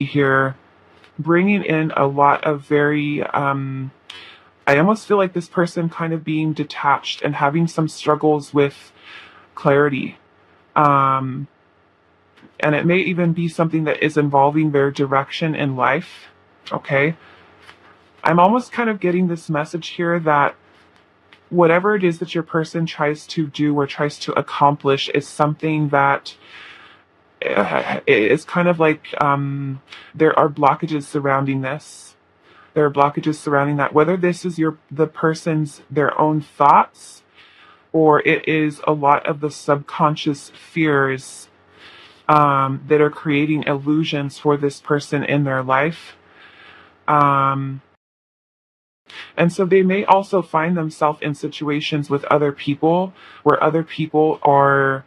here, bringing in a lot of very, I almost feel like this person kind of being detached and having some struggles with clarity. Um, and it may even be something that is involving their direction in life. Okay. I'm almost kind of getting this message here that whatever it is that your person tries to do or tries to accomplish is something that is kind of like there are blockages surrounding this. There are blockages surrounding that. Whether this is the person's their own thoughts, or it is a lot of the subconscious fears that are creating illusions for this person in their life. Um, and so they may also find themselves in situations with other people where other people are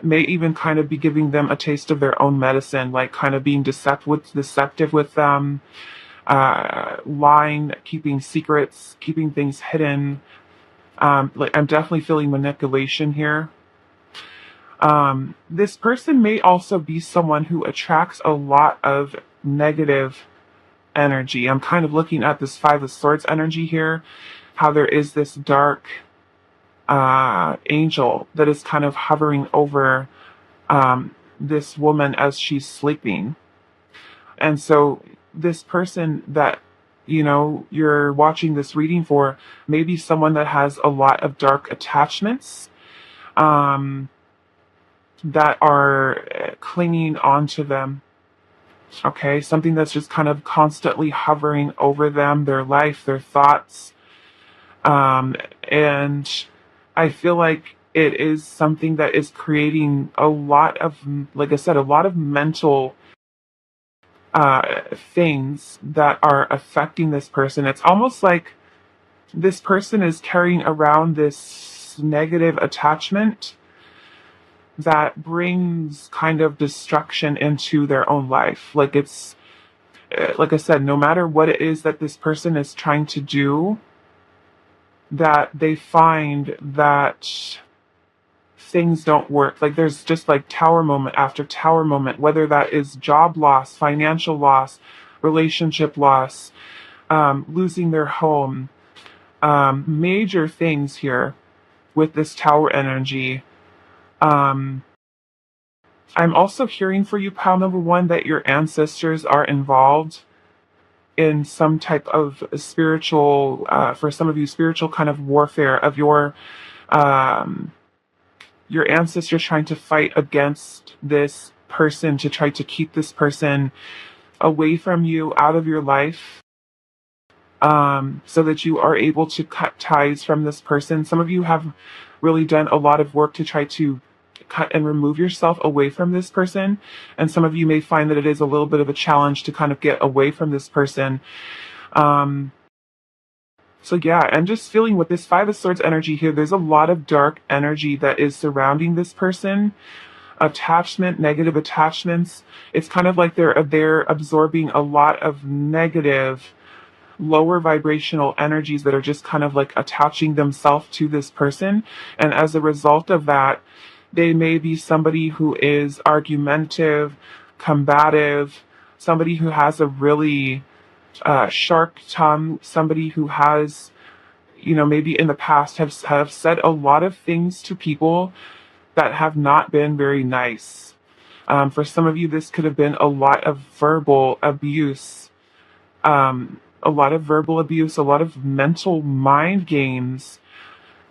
may even kind of be giving them a taste of their own medicine, like kind of being deceptive with them, lying, keeping secrets, keeping things hidden. Like I'm definitely feeling manipulation here. This person may also be someone who attracts a lot of negative energy. I'm kind of looking at this Five of Swords energy here, how there is this dark angel that is kind of hovering over this woman as she's sleeping. And so this person that you're watching this reading for may be someone that has a lot of dark attachments um, that are clinging onto them. Okay, something that's just kind of constantly hovering over them, their life, their thoughts. And I feel like it is something that is creating a lot of, like I said, a lot of mental things that are affecting this person. It's almost like this person is carrying around this negative attachment that brings kind of destruction into their own life. Like it's, like I said, no matter what it is that this person is trying to do, that they find that things don't work. Like there's just like tower moment after tower moment, whether that is job loss, financial loss, relationship loss, losing their home, major things here with this tower energy. Um, I'm also hearing for you, pile number one, that your ancestors are involved in some type of spiritual, for some of you, spiritual kind of warfare of um, your ancestors trying to fight against this person to try to keep this person away from you, out of your life, so that you are able to cut ties from this person. Some of you have really done a lot of work to try to cut and remove yourself away from this person. And some of you may find that it is a little bit of a challenge to kind of get away from this person. Um, so yeah, I'm just feeling with this Five of Swords energy here, there's a lot of dark energy that is surrounding this person. Attachment, negative attachments. It's kind of like they're absorbing a lot of negative, lower vibrational energies that are just kind of like attaching themselves to this person. And as a result of that, they may be somebody who is argumentative, combative, somebody who has a really sharp tongue, somebody who has, maybe in the past have said a lot of things to people that have not been very nice. For some of you, this could have been a lot of verbal abuse, a lot of verbal abuse, a lot of mental mind games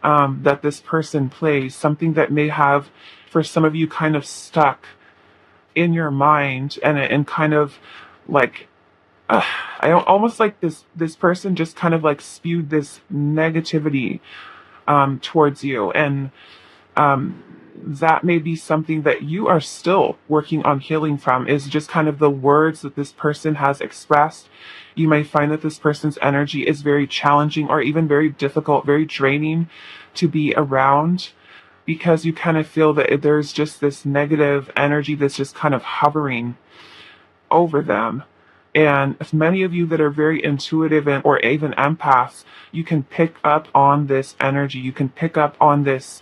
that this person plays, something that may have, for some of you, kind of stuck in your mind and kind of like, I almost like this person just kind of like spewed this negativity towards you. And that may be something that you are still working on healing from, is just kind of the words that this person has expressed. You may find that this person's energy is very challenging or even very difficult, very draining to be around, because you kind of feel that there's just this negative energy that's just kind of hovering over them. And many of you that are very intuitive or even empaths, you can pick up on this energy. You can pick up on this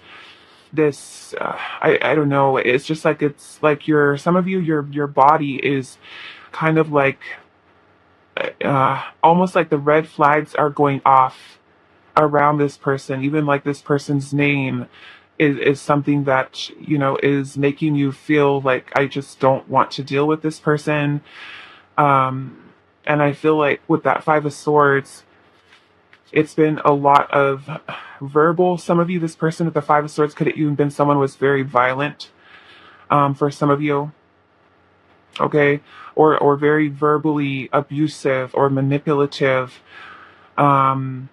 this, I don't know, it's just like, it's like some of you, your body is kind of like, almost like the red flags are going off around this person. Even like this person's name is something that, is making you feel like, I just don't want to deal with this person. And I feel like with that Five of Swords, it's been a lot of verbal. Some of you, this person with the Five of Swords could have even been someone who was very violent, for some of you, okay? Or very verbally abusive or manipulative. Um,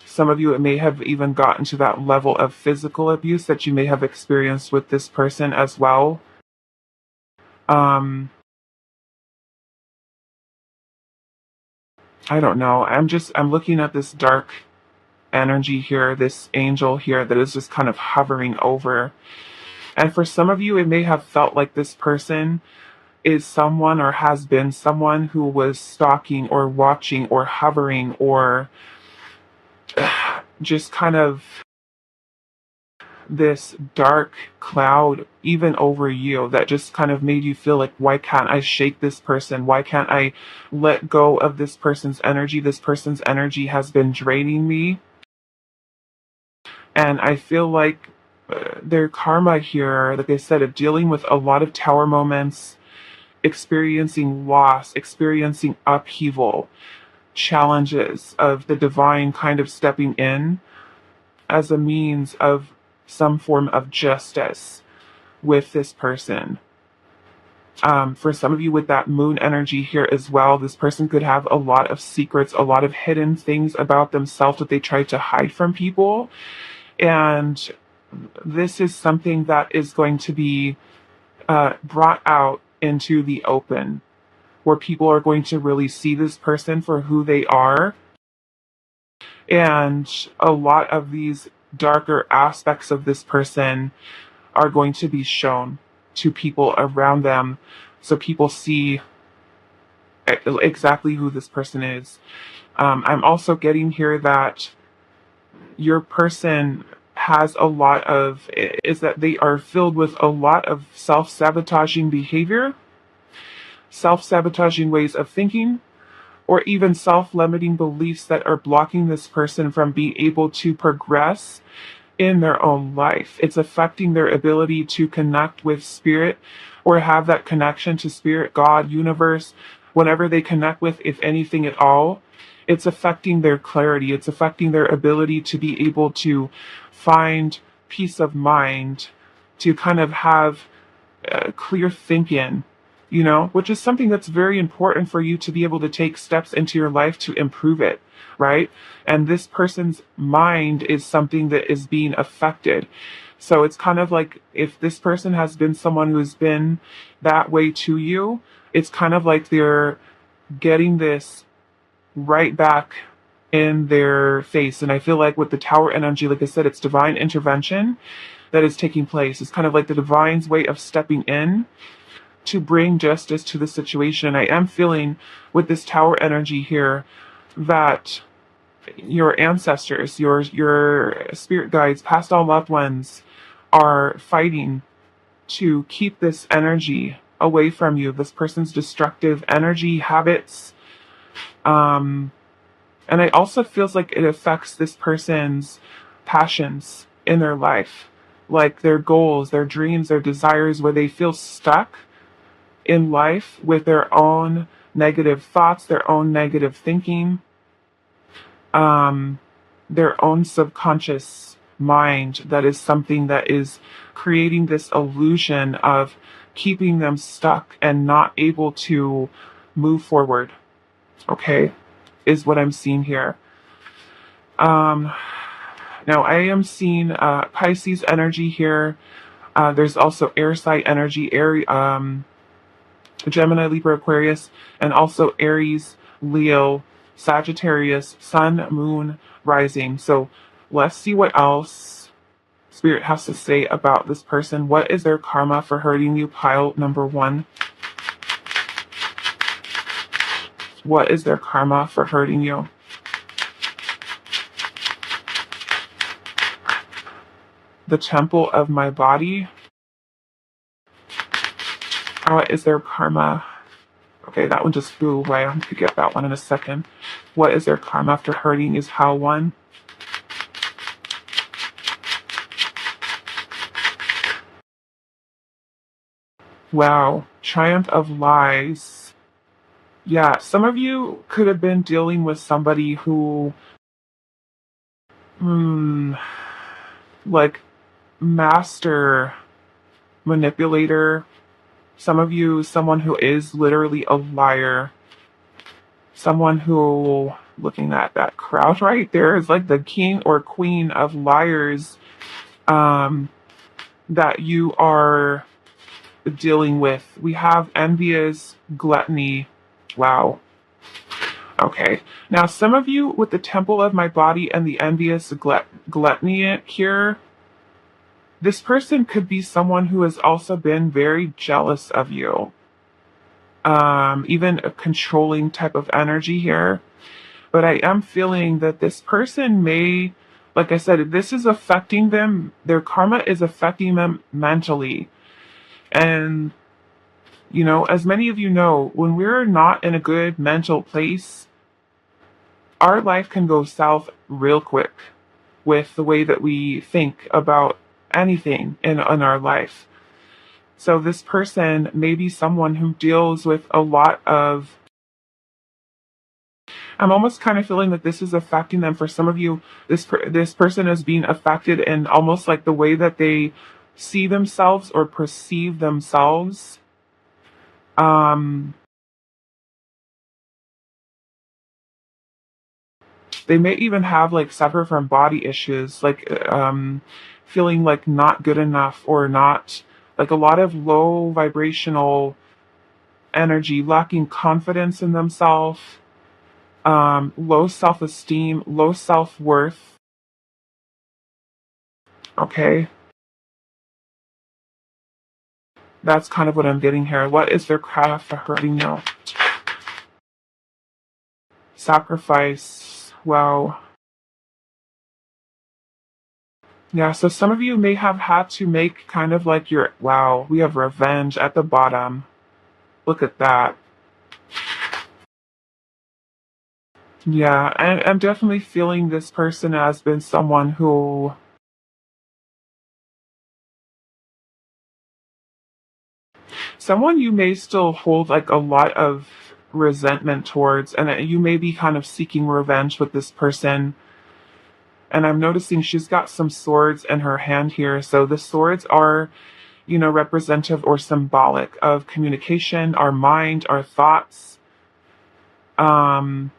some of you, it may have even gotten to that level of physical abuse that you may have experienced with this person as well. Um, I don't know. I'm looking at this dark energy here, this angel here that is just kind of hovering over. And for some of you, it may have felt like this person is someone or has been someone who was stalking or watching or hovering or just kind of this dark cloud even over you that just kind of made you feel like, why can't I shake this person? Why can't I let go of this person's energy? This person's energy has been draining me. And I feel like their karma here, like I said, of dealing with a lot of tower moments, experiencing loss, experiencing upheaval, challenges of the divine kind of stepping in as a means of some form of justice with this person. For some of you with that moon energy here as well, this person could have a lot of secrets, a lot of hidden things about themselves that they try to hide from people. And this is something that is going to be brought out into the open, where people are going to really see this person for who they are. And a lot of these darker aspects of this person are going to be shown to people around them, so people see exactly who this person is. I'm also getting here that your person has a lot of, is that they are filled with a lot of self-sabotaging behavior, self-sabotaging ways of thinking, or even self-limiting beliefs that are blocking this person from being able to progress in their own life. It's affecting their ability to connect with spirit or have that connection to spirit, God, universe, whenever they connect with, if anything at all. It's affecting their clarity. It's affecting their ability to be able to find peace of mind, to kind of have clear thinking, which is something that's very important for you to be able to take steps into your life to improve it, right? And this person's mind is something that is being affected. So it's kind of like, if this person has been someone who's been that way to you, it's kind of like they're getting this right back in their face. And I feel like with the tower energy, like I said, it's divine intervention that is taking place. It's kind of like the divine's way of stepping in to bring justice to the situation. I am feeling with this tower energy here that your ancestors, your spirit guides, past all loved ones are fighting to keep this energy away from you, this person's destructive energy, habits. And it also feels like it affects this person's passions in their life, like their goals, their dreams, their desires, where they feel stuck in life with their own negative thoughts, their own negative thinking, their own subconscious mind. That is something that is creating this illusion of keeping them stuck and not able to move forward. Okay, is what I'm seeing here. Now I am seeing Pisces energy here. There's also air sign energy, Gemini, Libra, Aquarius, and also Aries, Leo, Sagittarius, Sun, Moon, Rising. So let's see what else Spirit has to say about this person. What is their karma for hurting you? Pile number 1. What is their karma for hurting you? The temple of my body. What is their karma? Okay, that one just flew away. I'm going to get that one in a second. What is their karma after hurting is how one. Wow. Triumph of lies. Yeah, some of you could have been dealing with somebody who, like, master manipulator. Some of you, someone who is literally a liar. Someone who, looking at that crowd right there, is like the king or queen of liars that you are dealing with. We have envious gluttony. Wow. Okay. Now, some of you with the temple of my body and the envious gluttony here, this person could be someone who has also been very jealous of you. Even a controlling type of energy here. But I am feeling that this person may, like I said, this is affecting them. Their karma is affecting them mentally. And, you know, as many of you know, when we're not in a good mental place, our life can go south real quick with the way that we think about anything in our life. So this person may be someone who deals with a lot of. I'm almost kind of feeling that this is affecting them. For some of you, this person is being affected in almost like the way that they see themselves or perceive themselves. They may even have like suffer from body issues, like feeling like not good enough or not, like a lot of low vibrational energy, lacking confidence in themselves, low self-esteem, low self-worth. Okay, that's kind of what I'm getting here. What is their craft for hurting you? Sacrifice. Wow. Yeah, so some of you may have had to make kind of like your, wow, we have revenge at the bottom. Look at that. Yeah, and I'm definitely feeling this person has been someone who, someone you may still hold like a lot of resentment towards, and you may be kind of seeking revenge with this person. And I'm noticing she's got some swords in her hand here. So the swords are, you know, representative or symbolic of communication, our mind, our thoughts. Um,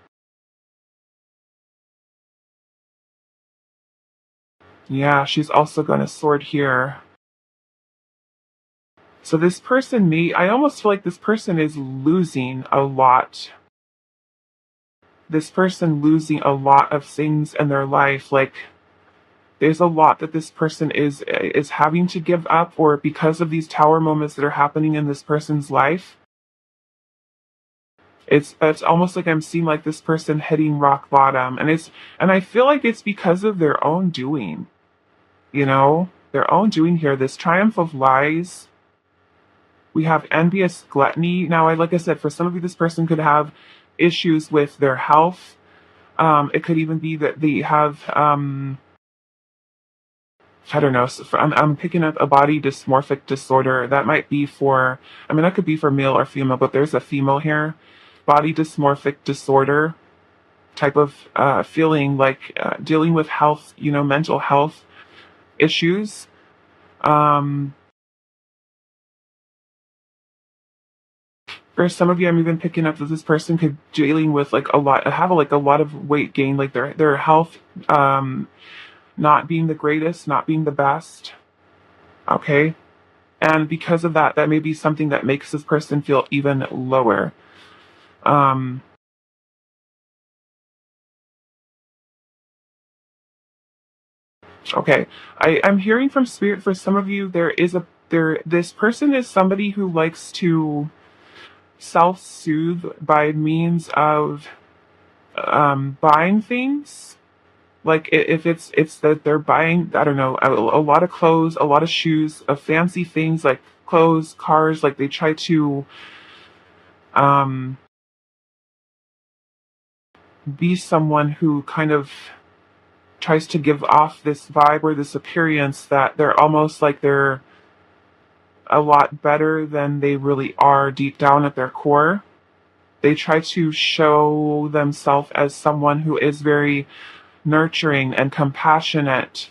yeah, she's also got a sword here. So this person, I almost feel like this person is losing a lot. This person losing a lot of things in their life. Like there's a lot that this person is having to give up, or because of these tower moments that are happening in this person's life. It's almost like I'm seeing like this person hitting rock bottom, and I feel like it's because of their own doing. You know, their own doing here. This triumph of lies. We have envious gluttony. Now, like I said, for some of you, this person could have issues with their health. It could even be that they have, I don't know, I'm picking up a body dysmorphic disorder. That might be for, I mean, that could be for male or female, but there's a female here. Body dysmorphic disorder type of feeling, like dealing with health, you know, mental health issues. Um, For some of you, I'm even picking up that this person could dealing with like a lot of weight gain, like their health not being the greatest, not being the best. Okay, and because of that, that may be something that makes this person feel even lower. Um, okay, I'm hearing from spirit for some of you. This person is somebody who likes to self-soothe by means of buying things. Like if it's that they're buying, I don't know, a lot of clothes, a lot of shoes, fancy things like clothes, cars, like they try to um be someone who kind of tries to give off this vibe or this appearance that they're almost like they're a lot better than they really are deep down at their core. They try to show themselves as someone who is very nurturing and compassionate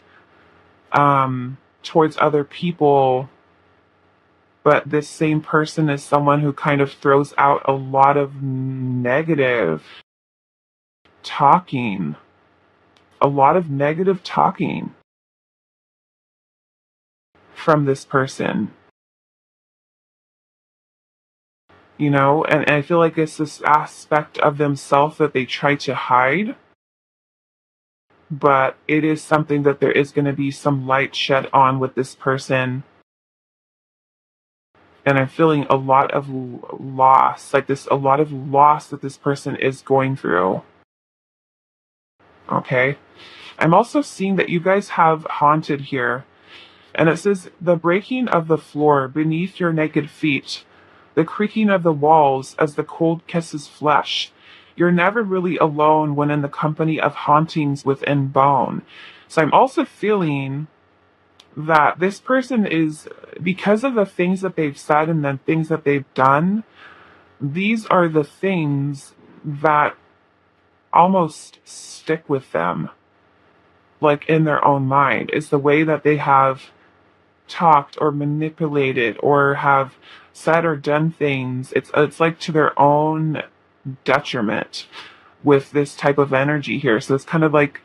towards other people, but this same person is someone who kind of throws out a lot of negative talking, a lot of negative talking from this person, you know, and I feel like it's this aspect of themselves that they try to hide, but it is something that there is going to be some light shed on with this person. And I'm feeling a lot of loss, like this, a lot of loss that this person is going through. Okay. I'm also seeing that you guys have haunted here. And it says, the breaking of the floor beneath your naked feet, the creaking of the walls as the cold kisses flesh. You're never really alone when in the company of hauntings within bone. So I'm also feeling that this person is, because of the things that they've said and the things that they've done, these are the things that almost stick with them, like in their own mind. It's the way that they have talked or manipulated or have said or done things. It's like to their own detriment with this type of energy here. So it's kind of like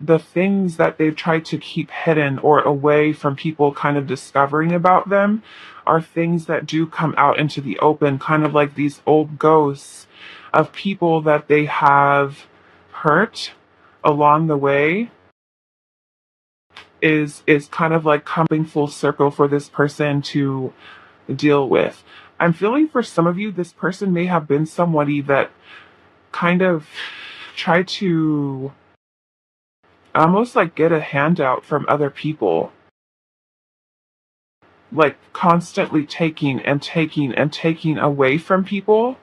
the things that they've tried to keep hidden or away from people kind of discovering about them are things that do come out into the open, kind of like these old ghosts of people that they have hurt along the way is kind of like coming full circle for this person to deal with. I'm feeling for some of you, this person may have been somebody that kind of tried to almost like get a handout from other people, like constantly taking and taking and taking away from people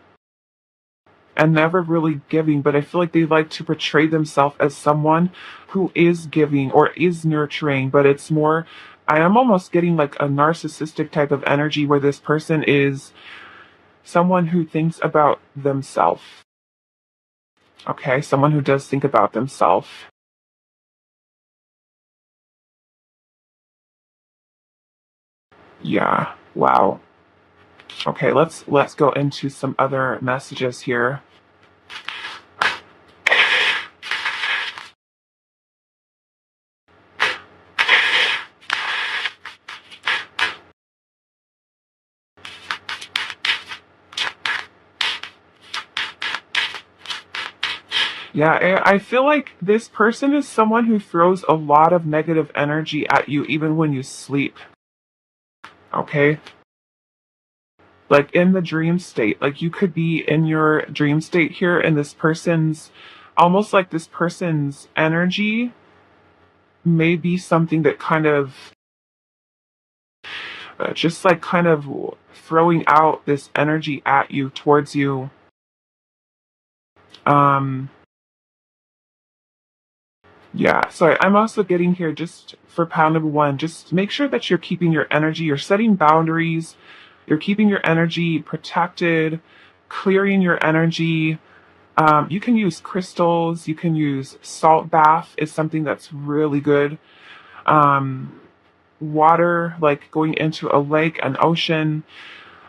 and never really giving. But I feel like they like to portray themselves as someone who is giving or is nurturing, but it's more, I am almost getting like a narcissistic type of energy where this person is someone who thinks about themselves. Okay, someone who does think about themselves. Yeah, wow. Okay, let's go into some other messages here. Yeah, I feel like this person is someone who throws a lot of negative energy at you even when you sleep. Okay? Like in the dream state. Like you could be in your dream state here and this person's almost like this person's energy may be something that kind of just like kind of throwing out this energy at you towards you. Um Yeah, so I'm also getting here just for pound number one, just make sure that you're keeping your energy, you're setting boundaries, you're keeping your energy protected, clearing your energy. You can use crystals, you can use salt bath is something that's really good. Um, Water, like going into a lake, an ocean,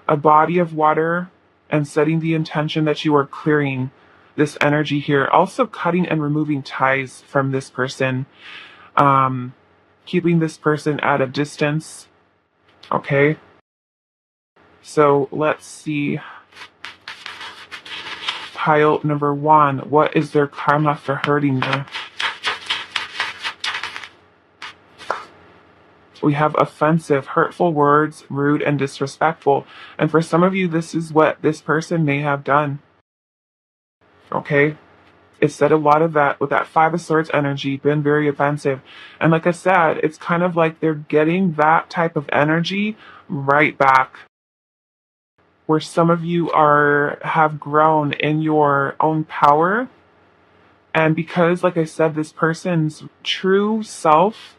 a body of water, and setting the intention that you are clearing this energy here. Also cutting and removing ties from this person, um, keeping this person at a distance. Okay. So let's see. Pile number one. What is their karma for hurting you? We have offensive, hurtful words, rude, and disrespectful. And for some of you, this is what this person may have done. Okay. It said a lot of that with that Five of Swords energy, been very offensive. And like I said, it's kind of like they're getting that type of energy right back. Where some of you have grown in your own power. And because, like I said, this person's true self,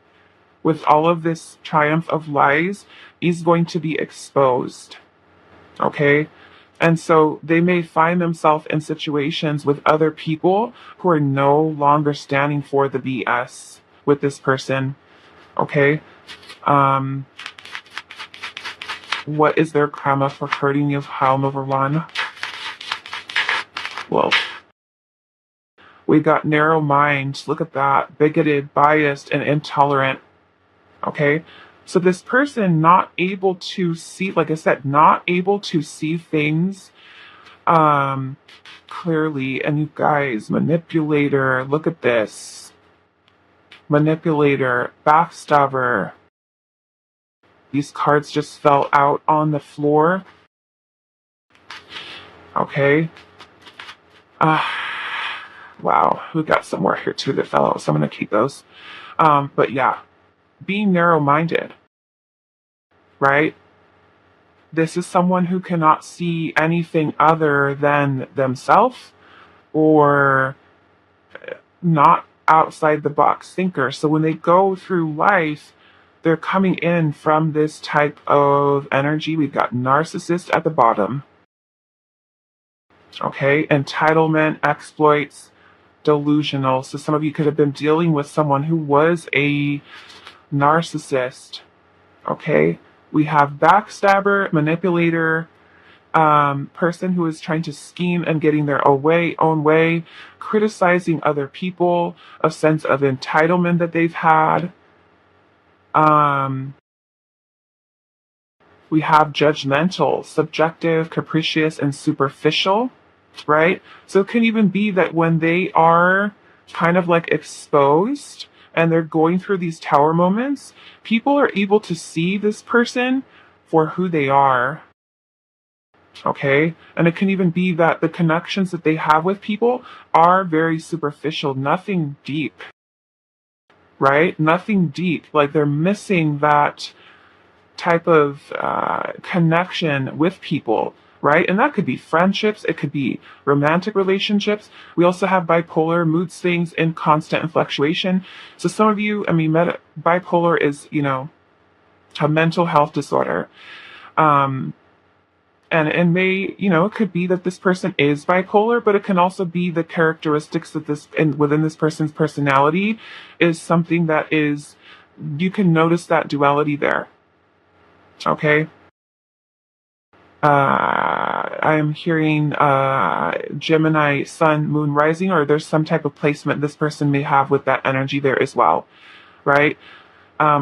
with all of this triumph of lies, is going to be exposed. Okay? And so they may find themselves in situations with other people who are no longer standing for the BS with this person. Okay? What is their karma for hurting you? Pile number one. Well, we got narrow minds. Look at that. Bigoted, biased, and intolerant. Okay? So this person not able to see, like I said, not able to see things clearly. And you guys, manipulator, look at this. Manipulator, backstabber. These cards just fell out on the floor. Okay. Wow. We got some more here too that fell out, so I'm going to keep those. But yeah, being narrow-minded, right? This is someone who cannot see anything other than themselves or not outside the box thinker. So when they go through life, they're coming in from this type of energy. We've got narcissist at the bottom. Okay, entitlement, exploits, delusional. So some of you could have been dealing with someone who was a narcissist. Okay, we have backstabber, manipulator, person who is trying to scheme and getting their own way, criticizing other people, a sense of entitlement that they've had. We have judgmental, subjective, capricious, and superficial, right? So it can even be that when they are kind of like exposed and they're going through these tower moments, people are able to see this person for who they are. Okay? And it can even be that the connections that they have with people are very superficial, nothing deep. Right? Nothing deep. Like they're missing that type of connection with people, right? And that could be friendships, it could be romantic relationships. We also have bipolar, mood swings in constant and fluctuation. So some of you, bipolar is, a mental health disorder. And it may, it could be that this person is bipolar, but it can also be the characteristics that within this person's personality is something that is, you can notice that duality there. Okay. I am hearing Gemini, Sun, Moon, Rising, or there's some type of placement this person may have with that energy there as well, right?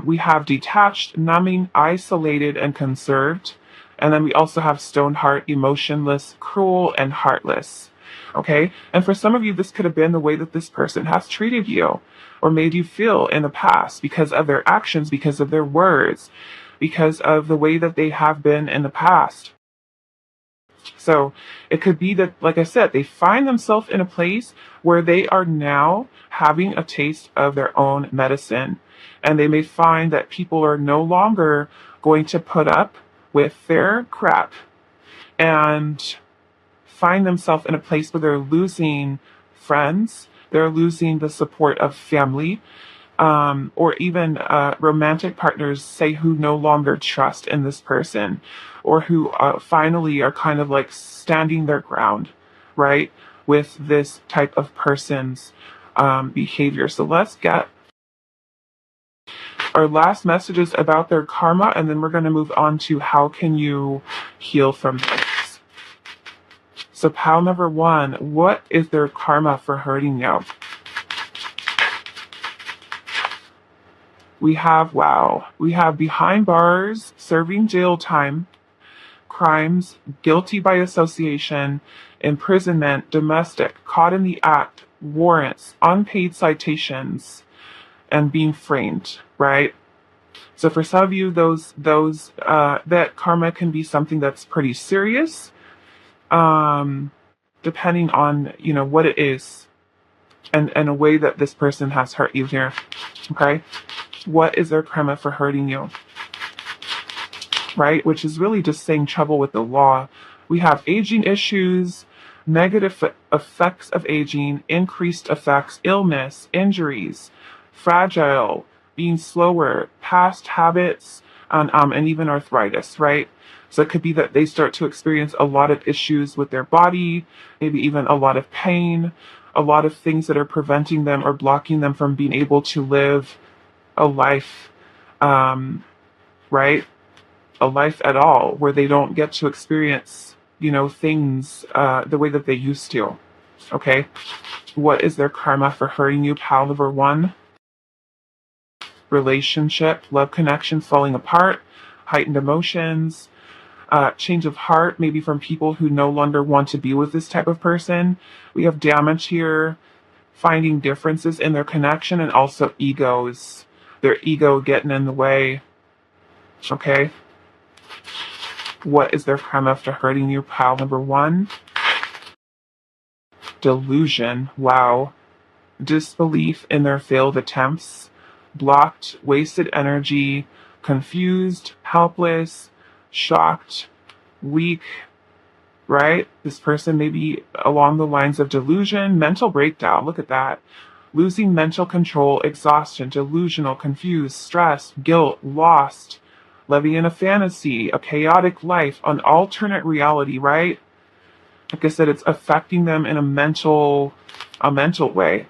We have detached, numbing, isolated, and conserved. And then we also have stone heart, emotionless, cruel, and heartless. Okay? And for some of you, this could have been the way that this person has treated you or made you feel in the past because of their actions, because of their words, because of the way that they have been in the past. So it could be that, like I said, they find themselves in a place where they are now having a taste of their own medicine. And they may find that people are no longer going to put up with their crap and find themselves in a place where they're losing friends, they're losing the support of family, or even romantic partners, say, who no longer trust in this person, or who finally are kind of like standing their ground, right, with this type of person's behavior. So let's get our last messages about their karma, and then we're going to move on to how can you heal from this. So pile number one, what is their karma for hurting you? We have behind bars, serving jail time, crimes, guilty by association, imprisonment, domestic, caught in the act, warrants, unpaid citations, and being framed, right? So for some of you, that karma can be something that's pretty serious, depending on, what it is. and a way that this person has hurt you here. Okay? What is their karma for hurting you? Right? Which is really just saying trouble with the law. We have aging issues, negative effects of aging, increased effects, illness, injuries, fragile, being slower, past habits, and even arthritis, right? So it could be that they start to experience a lot of issues with their body, maybe even a lot of pain, a lot of things that are preventing them or blocking them from being able to live a life, right? A life at all, where they don't get to experience, things the way that they used to. Okay? What is their karma for hurting you? Pile number one. Relationship, love connection falling apart, heightened emotions, change of heart, maybe from people who no longer want to be with this type of person. We have damage here, finding differences in their connection, and also egos. Their ego getting in the way. Okay? What is their karma after hurting you? Pile number one. Delusion. Wow. Disbelief in their failed attempts. Blocked, wasted energy, confused, helpless, shocked, weak, right? This person may be along the lines of delusion, mental breakdown. Look at that. Losing mental control, exhaustion, delusional, confused, stressed, guilt, lost, living in a fantasy, a chaotic life, an alternate reality, right? Like I said, it's affecting them in a mental way.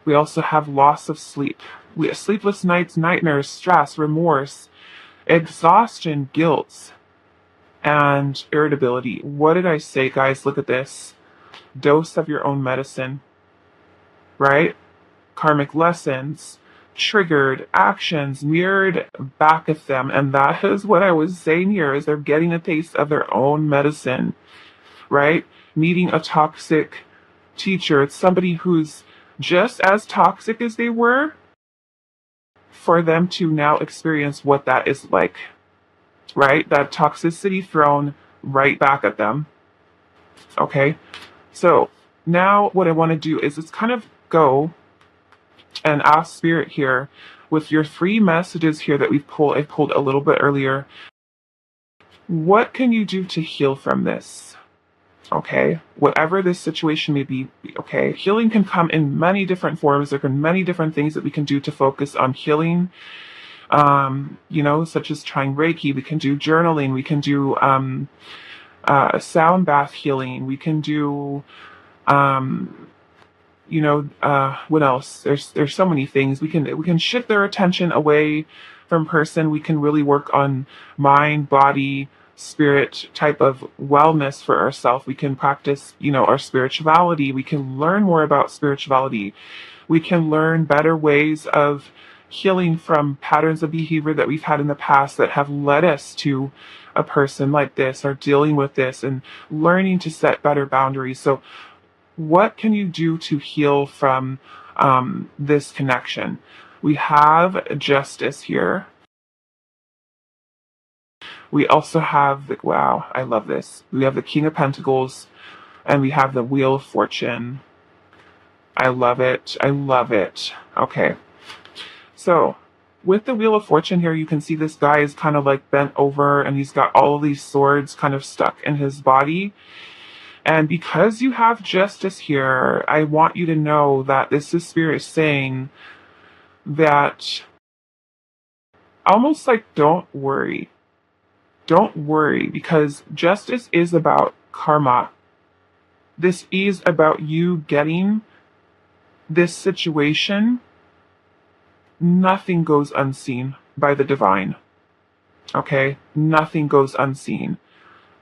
We also have loss of sleep. We have sleepless nights, nightmares, stress, remorse, exhaustion, guilt, and irritability. What did I say, guys? Look at this. Dose of your own medicine, right? Karmic lessons, triggered actions mirrored back at them. And that is what I was saying here, is they're getting a taste of their own medicine, right? Meeting a toxic teacher. It's somebody who's just as toxic as they were, for them to now experience what that is like, right? That toxicity thrown right back at them. Okay? So now what I want to do is just kind of go and ask Spirit here with your three messages here that I pulled a little bit earlier. What can you do to heal from this? Okay, whatever this situation may be, okay, healing can come in many different forms. There are many different things that we can do to focus on healing, such as trying Reiki. We can do journaling. We can do sound bath healing. We can do, what else? There's so many things. We can shift their attention away from person. We can really work on mind, body, spirit type of wellness for ourselves. We can practice, our spirituality. We can learn more about spirituality. We can learn better ways of healing from patterns of behavior that we've had in the past that have led us to a person like this, or dealing with this, and learning to set better boundaries. So what can you do to heal from this connection? We have justice here. We also have wow, I love this. We have the King of Pentacles, and we have the Wheel of Fortune. I love it. I love it. Okay. So with the Wheel of Fortune here, you can see this guy is kind of like bent over, and he's got all of these swords kind of stuck in his body. And because you have justice here, I want you to know that this is Spirit saying that almost like don't worry. Don't worry, because justice is about karma. This is about you getting this situation. Nothing goes unseen by the divine. Okay? Nothing goes unseen.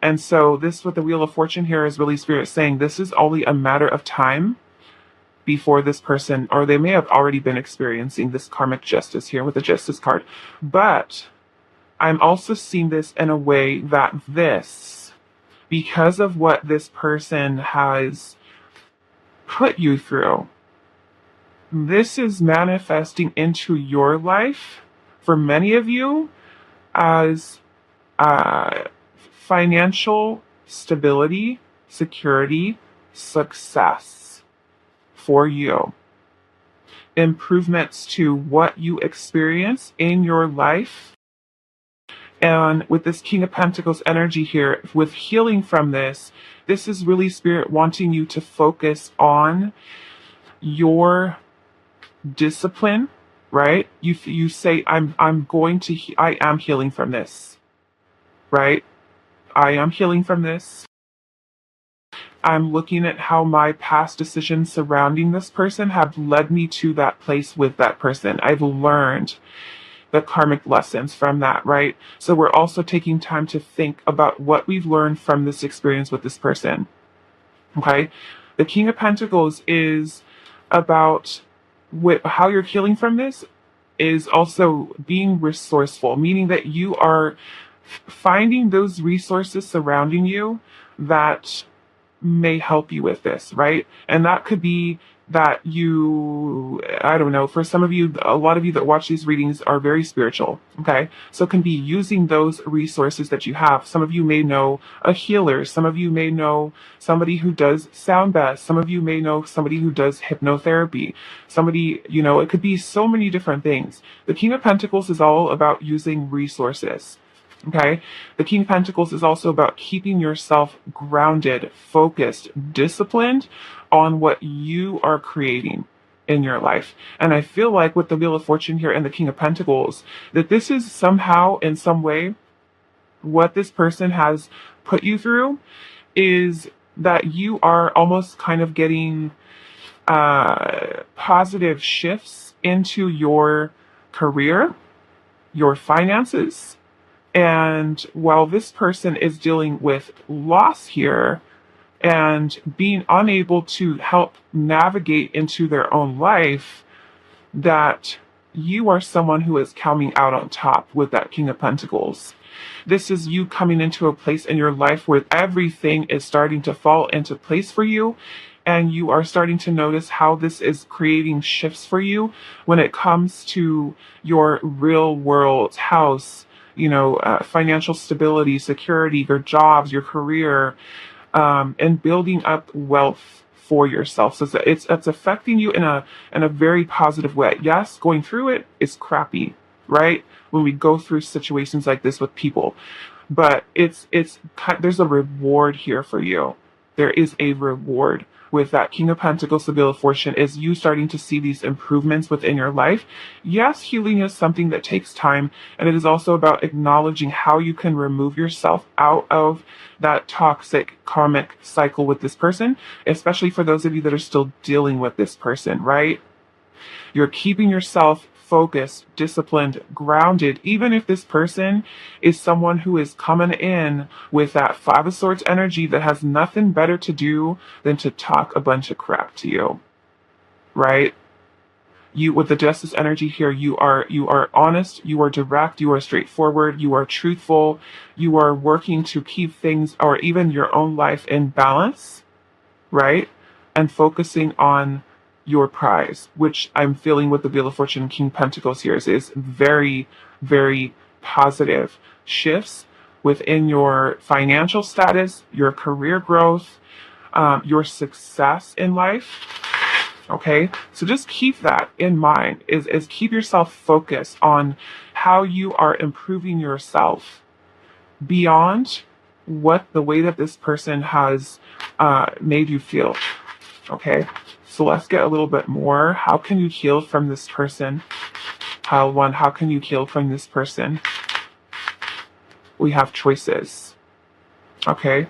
And so this with the Wheel of Fortune here is really Spirit saying this is only a matter of time before this person, or they may have already been experiencing this karmic justice here with the Justice card. But I'm also seeing this in a way that this, because of what this person has put you through, this is manifesting into your life for many of you as financial stability, security, success for you. Improvements to what you experience in your life. And with this King of Pentacles energy here, with healing from this, this is really Spirit wanting you to focus on your discipline, right? You say, I am healing from this, right? I am healing from this. I'm looking at how my past decisions surrounding this person have led me to that place with that person. I've learned the karmic lessons from that, right? So we're also taking time to think about what we've learned from this experience with this person. Okay? The King of Pentacles is about how you're healing from this is also being resourceful, meaning that you are finding those resources surrounding you that may help you with this, right? And that could be that I don't know, for some of you, a lot of you that watch these readings are very spiritual, okay? So it can be using those resources that you have. Some of you may know a healer. Some of you may know somebody who does sound baths. Some of you may know somebody who does hypnotherapy. Somebody, it could be so many different things. The King of Pentacles is all about using resources. Okay. The King of Pentacles is also about keeping yourself grounded, focused, disciplined on what you are creating in your life. And I feel like with the Wheel of Fortune here and the King of Pentacles, that this is somehow, in some way, what this person has put you through is that you are almost kind of getting positive shifts into your career, your finances. And while this person is dealing with loss here and being unable to help navigate into their own life, that you are someone who is coming out on top with that King of Pentacles. This is you coming into a place in your life where everything is starting to fall into place for you. And you are starting to notice how this is creating shifts for you when it comes to your real world house, financial stability, security, your jobs, your career, and building up wealth for yourself. So it's affecting you in a very positive way. Yes, going through it is crappy, right? When we go through situations like this with people, but there's a reward here for you. There is a reward. With that King of Pentacles, the Wheel of Fortune, is you starting to see these improvements within your life. Yes, healing is something that takes time, and it is also about acknowledging how you can remove yourself out of that toxic karmic cycle with this person, especially for those of you that are still dealing with this person, right? You're keeping yourself focused, disciplined, grounded, even if this person is someone who is coming in with that Five of Swords energy that has nothing better to do than to talk a bunch of crap to you, right? You, with the Justice energy here, you are honest, you are direct, you are straightforward, you are truthful, you are working to keep things or even your own life in balance, right? And focusing on your prize, which I'm feeling with the Wheel of Fortune and King Pentacles here is very, very positive shifts within your financial status, your career growth, your success in life. Okay, so just keep that in mind. Is keep yourself focused on how you are improving yourself beyond what the way that this person has made you feel. Okay, so let's get a little bit more. How can you heal from this person? How can you heal from this person? We have choices. Okay,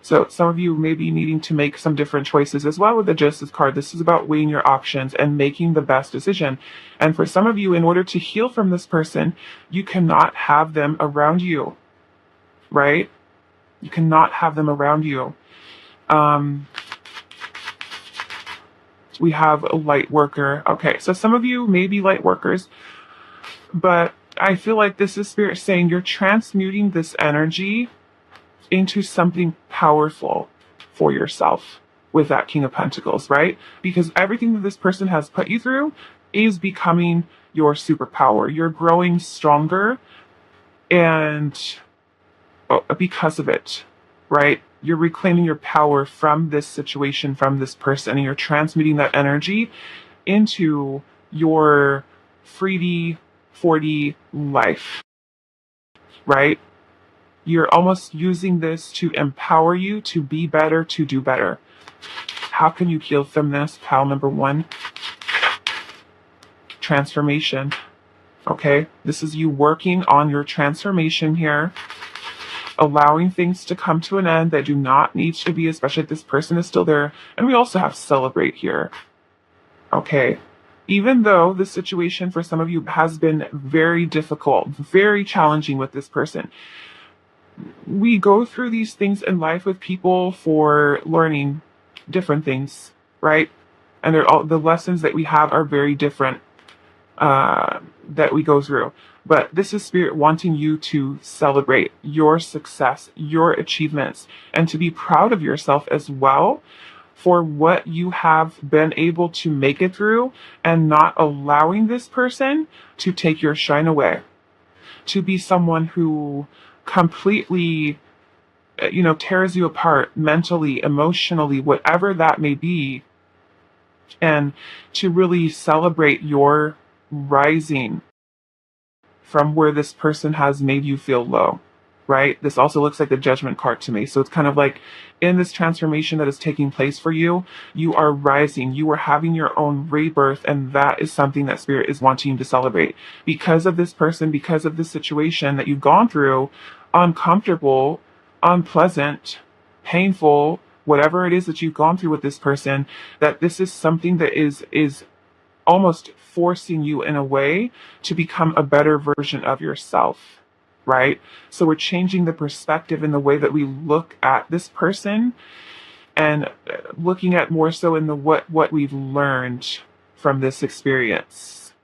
so some of you may be needing to make some different choices as well with the Justice card. This is about weighing your options and making the best decision. And for some of you, in order to heal from this person, you cannot have them around you, right? You cannot have them around you. We have a light worker. Okay, so some of you may be light workers, but I feel like this is Spirit saying you're transmuting this energy into something powerful for yourself with that King of Pentacles, right? Because everything that this person has put you through is becoming your superpower. You're growing stronger and because of it, right? You're reclaiming your power from this situation, from this person, and you're transmuting that energy into your 3D, 4D life, right? You're almost using this to empower you to be better, to do better. How can you heal from this? Pile number one, transformation. Okay, this is you working on your transformation here, allowing things to come to an end that do not need to be, especially if this person is still there. And we also have celebrate here. Okay, even though the situation for some of you has been very difficult, very challenging with this person, we go through these things in life with people for learning different things, right? And they're all the lessons that we have are very different that we go through. But this is spirit wanting you to celebrate your success, your achievements, and to be proud of yourself as well for what you have been able to make it through and not allowing this person to take your shine away. To be someone who completely, tears you apart mentally, emotionally, whatever that may be, and to really celebrate your rising from where this person has made you feel low, right? This also looks like the judgment card to me. So it's kind of like in this transformation that is taking place for you, you are rising, you are having your own rebirth, and that is something that spirit is wanting you to celebrate. Because of this person, because of this situation that you've gone through, uncomfortable, unpleasant, painful, whatever it is that you've gone through with this person, that this is something that is almost forcing you in a way to become a better version of yourself, right? So we're changing the perspective in the way that we look at this person and looking at more so in the what we've learned from this experience,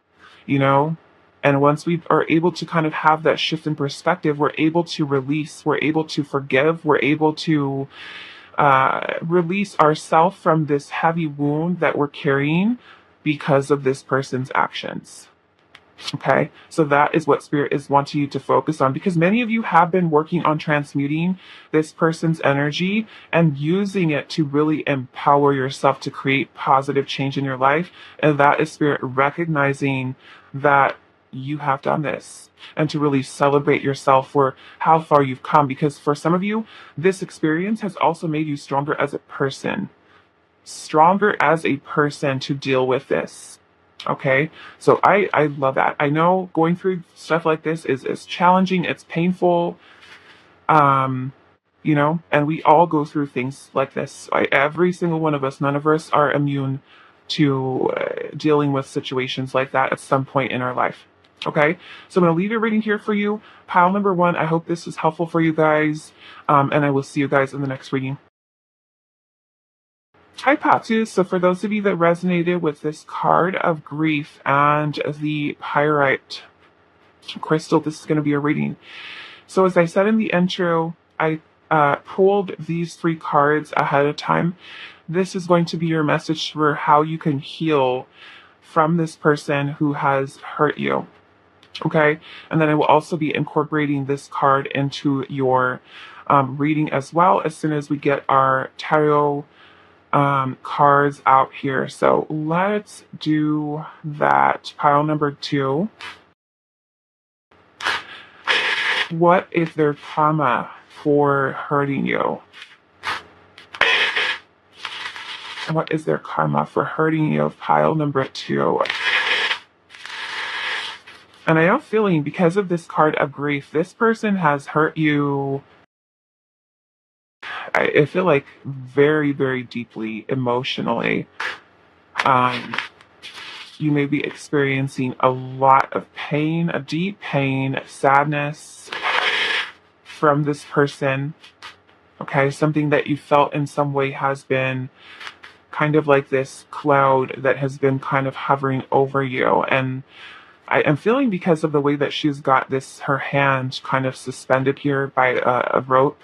you know? And once we are able to kind of have that shift in perspective, we're able to release, we're able to forgive, we're able to release ourselves from this heavy wound that we're carrying because of this person's actions. Okay, so that is what spirit is wanting you to focus on, because many of you have been working on transmuting this person's energy and using it to really empower yourself to create positive change in your life. And that is spirit recognizing that you have done this and to really celebrate yourself for how far you've come. Because for some of you, this experience has also made you stronger as a person. Stronger as a person to deal with this. Okay, so I love that. I know going through stuff like this is challenging, it's painful, and we all go through things like this. Every single one of us, none of us are immune to dealing with situations like that at some point in our life. Okay, so I'm going to leave a reading here for you. Pile number one, I hope this is helpful for you guys, and I will see you guys in the next reading. Hi, Patsu. So for those of you that resonated with this card of grief and the pyrite crystal, this is going to be a reading. So as I said in the intro, I pulled these 3 cards ahead of time. This is going to be your message for how you can heal from this person who has hurt you. Okay, and then I will also be incorporating this card into your reading as well as soon as we get our tarot cards out here. So let's do that. Pile number 2. What is their trauma for hurting you? What is their karma for hurting you? Pile number 2. And I am feeling, because of this card of grief, this person has hurt you, I feel like very, very deeply emotionally. You may be experiencing a lot of pain, a deep pain, sadness from this person. Okay, something that you felt in some way has been kind of like this cloud that has been kind of hovering over you. And I am feeling, because of the way that she's got her hand kind of suspended here by a rope,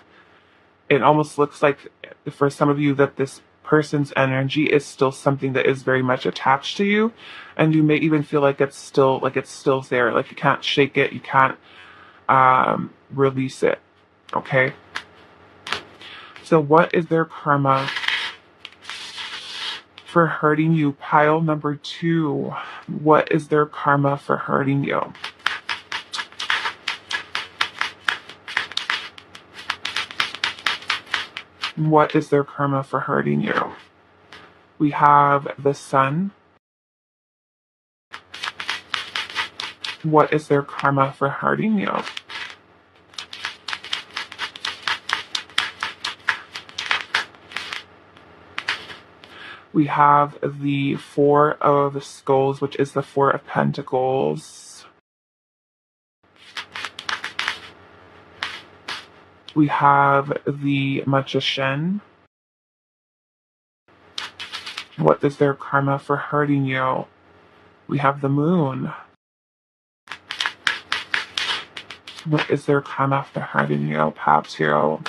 it almost looks like for some of you that this person's energy is still something that is very much attached to you, and you may even feel like it's still there, like you can't shake it, you can't release it. Okay, So what is their karma for hurting you? Pile number 2. What is their karma for hurting you? What is their karma for hurting you? We have the Sun. What is their karma for hurting you? We have the Four of Skulls, which is the Four of Pentacles. We have the Magician. What is their karma for hurting you? We have the Moon. What is their karma for hurting you, Paps Hero?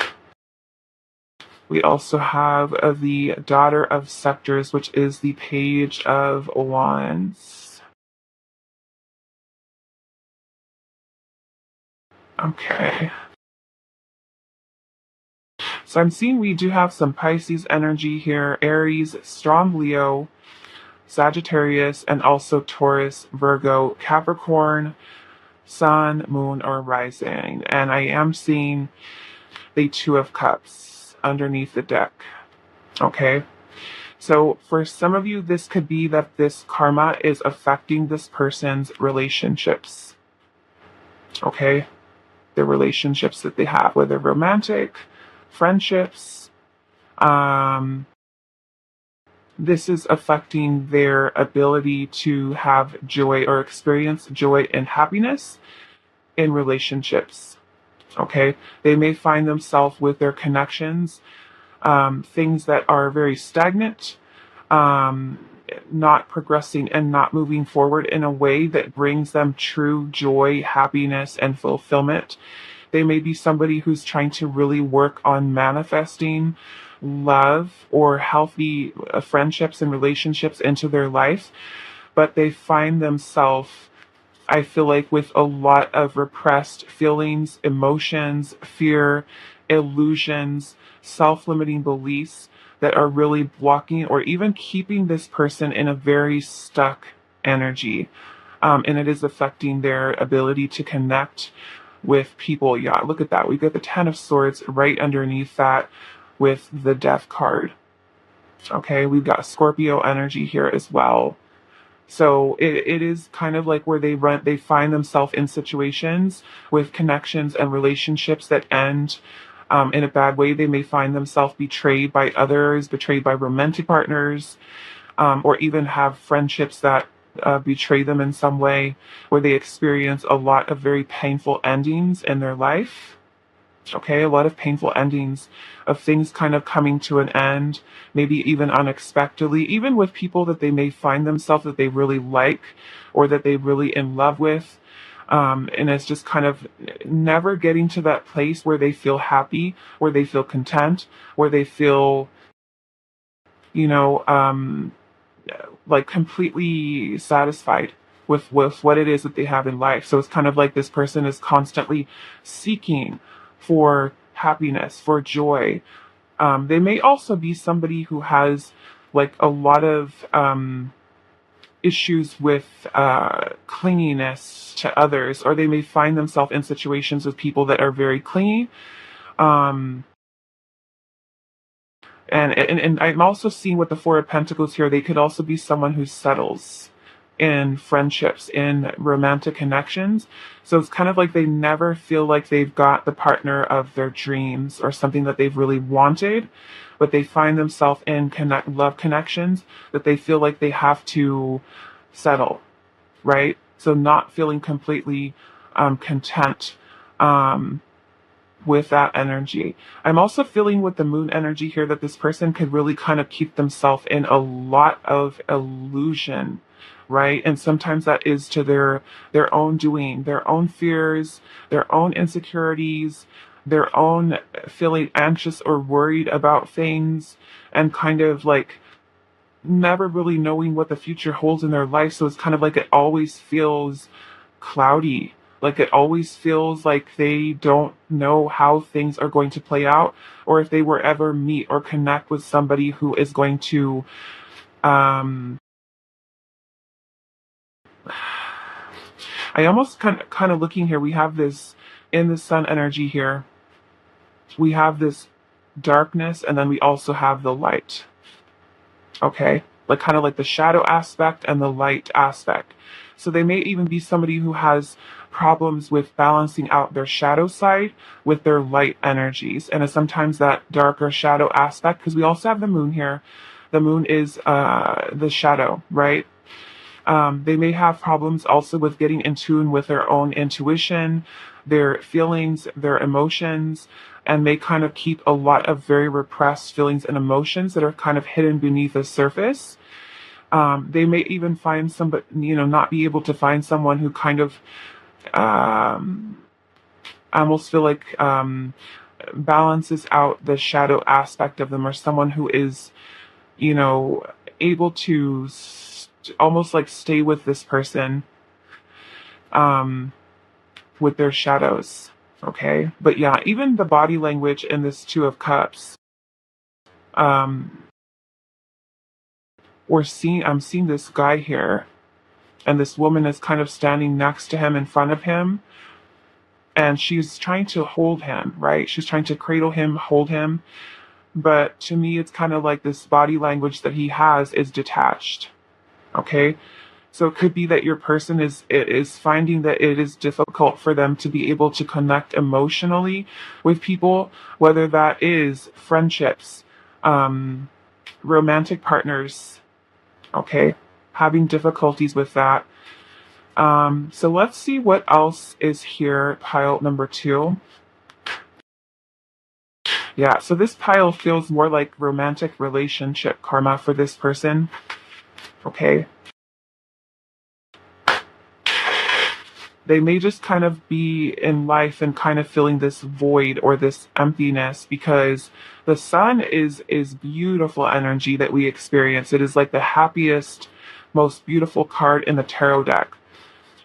We also have the Daughter of Scepters, which is the Page of Wands. Okay. So I'm seeing we do have some Pisces energy here, Aries, strong Leo, Sagittarius, and also Taurus, Virgo, Capricorn, Sun, Moon, or Rising. And I am seeing the Two of Cups underneath the deck. Okay. So for some of you, this could be that this karma is affecting this person's relationships. Okay. The relationships that they have, whether romantic, friendships, this is affecting their ability to have joy or experience joy and happiness in relationships. Okay. They may find themselves with their connections, things that are very stagnant, not progressing and not moving forward in a way that brings them true joy, happiness, and fulfillment. They may be somebody who's trying to really work on manifesting love or healthy friendships and relationships into their life, but they find themselves, I feel like, with a lot of repressed feelings, emotions, fear, illusions, self-limiting beliefs that are really blocking or even keeping this person in a very stuck energy. And it is affecting their ability to connect with people. Yeah, look at that. We got the Ten of Swords right underneath that with the Death card. Okay, we've got Scorpio energy here as well. So it is kind of like where they find themselves in situations with connections and relationships that end in a bad way. They may find themselves betrayed by others, betrayed by romantic partners, or even have friendships that betray them in some way, where they experience a lot of very painful endings in their life. Okay, a lot of painful endings of things kind of coming to an end, maybe even unexpectedly, even with people that they may find themselves that they really like or that they really in love with. And it's just kind of never getting to that place where they feel happy, where they feel content, where they feel, you know, like completely satisfied with what it is that they have in life. So it's kind of like this person is constantly seeking for happiness, for joy. They may also be somebody who has like a lot of issues with clinginess to others, or they may find themselves in situations with people that are very clingy. Um, and I'm also seeing with the Four of Pentacles here, they could also be someone who settles in friendships, in romantic connections. So it's kind of like they never feel like they've got the partner of their dreams or something that they've really wanted, but they find themselves in love connections that they feel like they have to settle, right? So not feeling completely content. With that energy. I'm also feeling with the moon energy here that this person could really kind of keep themselves in a lot of illusion, right? And sometimes that is to their own doing, their own fears, their own insecurities, their own feeling anxious or worried about things, and kind of like never really knowing what the future holds in their life. So it's kind of like it always feels cloudy, Like it always feels like they don't know how things are going to play out, or if they were ever meet or connect with somebody who is going to, um, I almost kind of looking here. We have this in the sun energy here. We have this darkness, and then we also have the light. Okay, like kind of like the shadow aspect and the light aspect. So they may even be somebody who has problems with balancing out their shadow side with their light energies, and it's sometimes that darker shadow aspect, because we also have the moon here. The moon is the shadow, right? They may have problems also with getting in tune with their own intuition, their feelings, their emotions, and may kind of keep a lot of very repressed feelings and emotions that are kind of hidden beneath the surface. They may even find somebody, not be able to find someone who kind of, um, I almost feel like, balances out the shadow aspect of them, or someone who is, you know, able to almost like stay with this person, um, with their shadows. Okay. But yeah, even the body language in this Two of Cups, um, I'm seeing this guy here, and this woman is kind of standing next to him in front of him, and she's trying to hold him, right? She's trying to cradle him, hold him. But to me, it's kind of like this body language that he has is detached. Okay. So it could be that your person is finding that it is difficult for them to be able to connect emotionally with people, whether that is friendships, um, romantic partners, okay, having difficulties with that. So let's see what else is here, pile number 2. Yeah, so this pile feels more like romantic relationship karma for this person, okay? They may just kind of be in life and kind of feeling this void or this emptiness, because the sun is beautiful energy that we experience. It is like the happiest, most beautiful card in the tarot deck.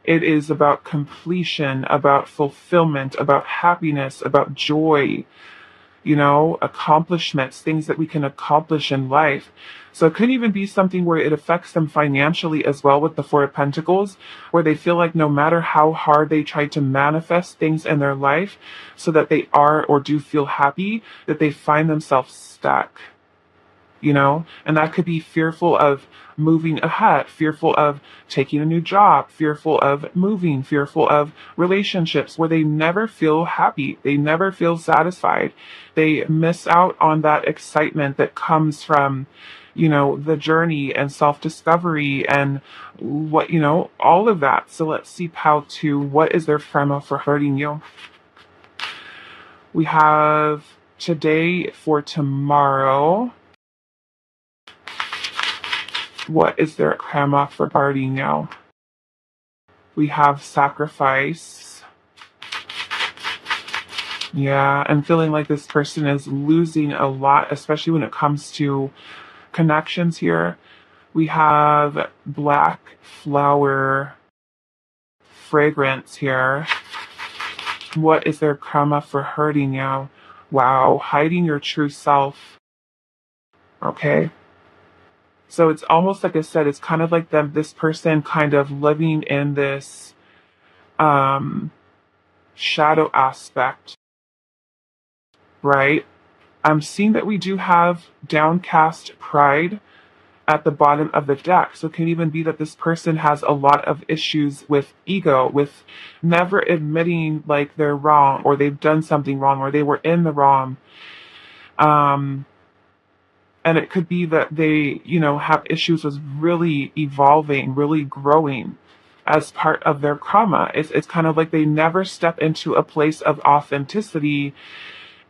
It is about completion, about fulfillment, about happiness, about joy, accomplishments, things that we can accomplish in life. So it could even be something where it affects them financially as well, with the Four of Pentacles, where they feel like no matter how hard they try to manifest things in their life so that they are or do feel happy, that they find themselves stuck. And that could be fearful of moving ahead, fearful of taking a new job, fearful of moving, fearful of relationships where they never feel happy, they never feel satisfied. They miss out on that excitement that comes from, the journey and self-discovery and all of that. So let's see pile 2. What is their karma for hurting you? We have today for tomorrow. What is their karma for hurting you? We have sacrifice. Yeah, and feeling like this person is losing a lot, especially when it comes to connections here. We have black flower fragrance here. What is their karma for hurting you? Wow, hiding your true self. Okay. So it's almost like I said, it's kind of like this person kind of living in this um shadow aspect, right? I'm seeing that we do have downcast pride at the bottom of the deck. So it can even be that this person has a lot of issues with ego, with never admitting like they're wrong or they've done something wrong or they were in the wrong. Um, and it could be that they, have issues with really evolving, really growing as part of their karma. It's kind of like they never step into a place of authenticity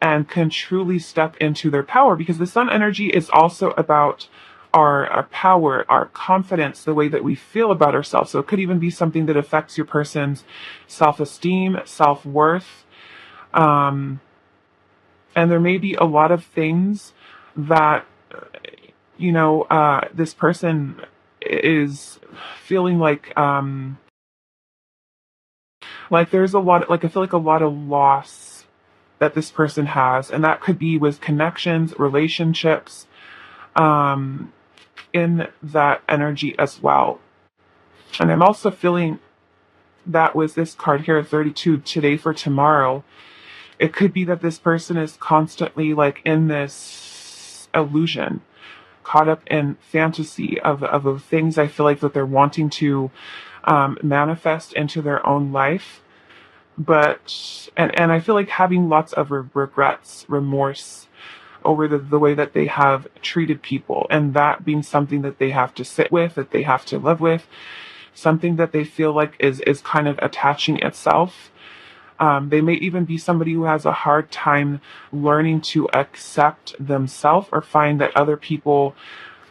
and can truly step into their power, because the sun energy is also about our power, our confidence, the way that we feel about ourselves. So it could even be something that affects your person's self-esteem, self-worth. Um, and there may be a lot of things that, this person is feeling like, Like there's a lot, like I feel like a lot of loss that this person has, and that could be with connections, relationships, um, in that energy as well. And I'm also feeling that with this card here, 32, today for tomorrow, it could be that this person is constantly like in this illusion, caught up in fantasy of things I feel like that they're wanting to manifest into their own life. But, and I feel like having lots of regrets, remorse over the way that they have treated people, and that being something that they have to sit with, that they have to live with, something that they feel like is kind of attaching itself. They may even be somebody who has a hard time learning to accept themselves, or find that other people,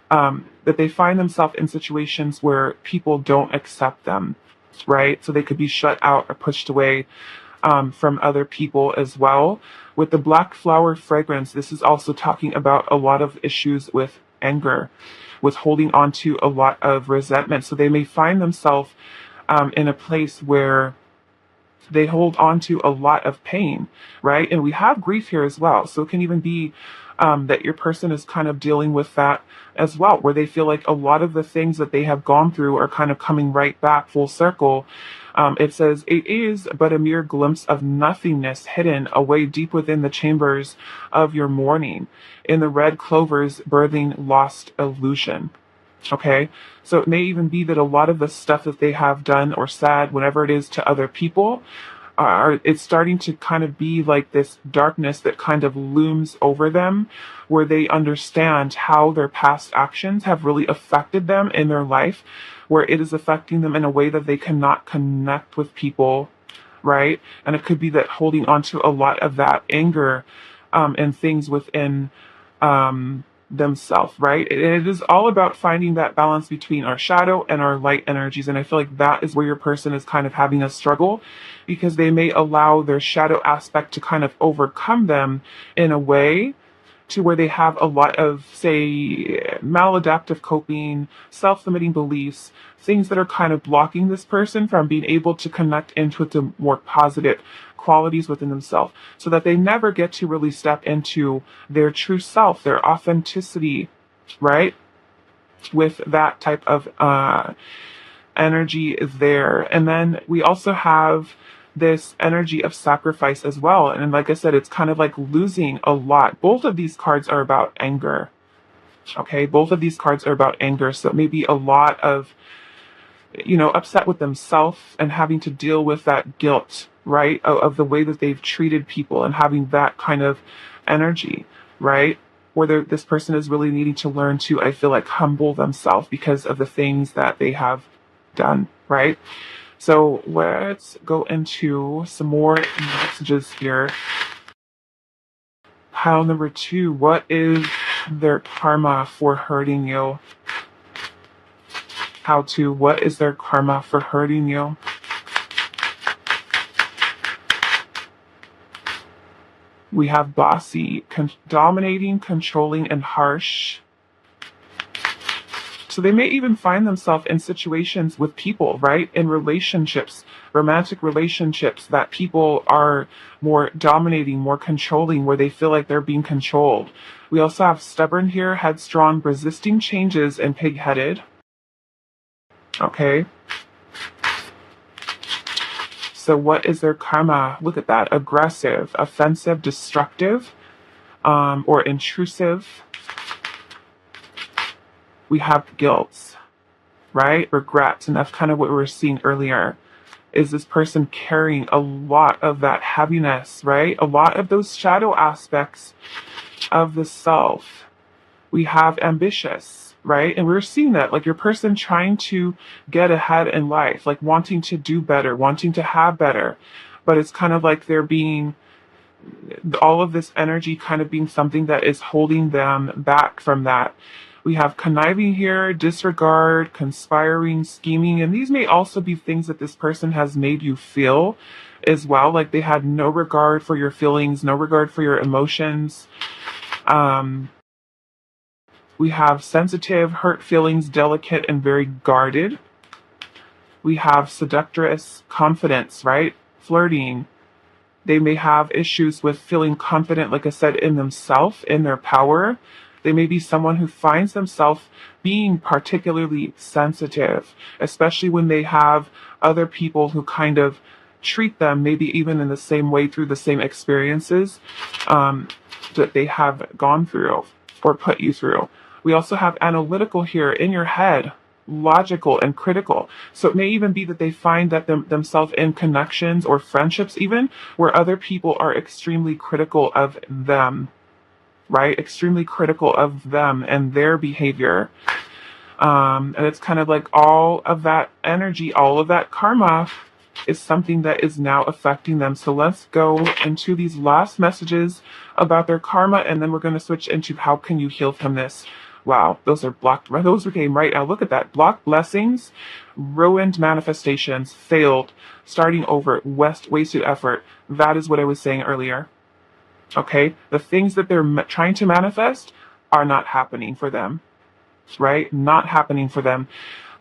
that they find themselves in situations where people don't accept them, right? So they could be shut out or pushed away from other people as well. With the black flower fragrance, this is also talking about a lot of issues with anger, with holding on to a lot of resentment. So they may find themselves in a place where they hold on to a lot of pain, right? And we have grief here as well. So it can even be that your person is kind of dealing with that as well, where they feel like a lot of the things that they have gone through are kind of coming right back full circle. It says, it is but a mere glimpse of nothingness hidden away deep within the chambers of your mourning, in the red clovers birthing lost illusion. Okay, so it may even be that a lot of the stuff that they have done or said, whenever it is to other people, it's starting to kind of be like this darkness that kind of looms over them, where they understand how their past actions have really affected them in their life, where it is affecting them in a way that they cannot connect with people, right? And it could be that holding on to a lot of that anger and things within themselves, right? It is all about finding that balance between our shadow and our light energies. And I feel like that is where your person is kind of having a struggle, because they may allow their shadow aspect to kind of overcome them in a way to where they have a lot of, say, maladaptive coping, self-limiting beliefs, things that are kind of blocking this person from being able to connect into the more positive qualities within themselves, so that they never get to really step into their true self, their authenticity, right? With that type of energy is there. And then we also have this energy of sacrifice as well. And like I said, it's kind of like losing a lot. Both of these cards are about anger. Okay, both of these cards are about anger. So maybe a lot of, upset with themselves and having to deal with that guilt, right? Of the way that they've treated people, and having that kind of energy, right? Where this person is really needing to learn to, I feel like, humble themselves because of the things that they have done, right? So let's go into some more messages here. Pile number 2, what is their karma for hurting you? What is their karma for hurting you? We have bossy, dominating, controlling, and harsh. So they may even find themselves in situations with people, right? In relationships, romantic relationships, that people are more dominating, more controlling, where they feel like they're being controlled. We also have stubborn here, headstrong, resisting changes, and pig-headed. Okay. So what is their karma? Look at that. Aggressive, offensive, destructive, or intrusive. We have guilt, right? Regrets. And that's kind of what we were seeing earlier. Is this person carrying a lot of that heaviness, right? A lot of those shadow aspects of the self. We have ambitious, right? And we're seeing that, like your person trying to get ahead in life, like wanting to do better, wanting to have better. But it's kind of like they're being, all of this energy kind of being something that is holding them back from that. We have conniving here, disregard, conspiring, scheming, and these may also be things that this person has made you feel as well. Like they had no regard for your feelings, no regard for your emotions. We have sensitive, hurt feelings, delicate, and very guarded. We have seductress, confidence, right? flirting. They may have issues with feeling confident, like I said, in themselves, in their power. They may be someone who finds themselves being particularly sensitive, especially when they have other people who kind of treat them, maybe even in the same way through the same experiences that they have gone through or put you through. We also have analytical here in your head, logical and critical. So it may even be that they find that themselves in connections or friendships even where other people are extremely critical of them, right? Extremely critical of them and their behavior. And it's kind of like all of that energy, all of that karma is something that is now affecting them. So let's go into these last messages about their karma, and then we're going to switch into how can you heal from this. Wow, those are blocked. Those came right now. Look at that. Blocked blessings, ruined manifestations, failed, starting over, wasted effort. That is what I was saying earlier. Okay? The things that they're trying to manifest are not happening for them, right? Not happening for them.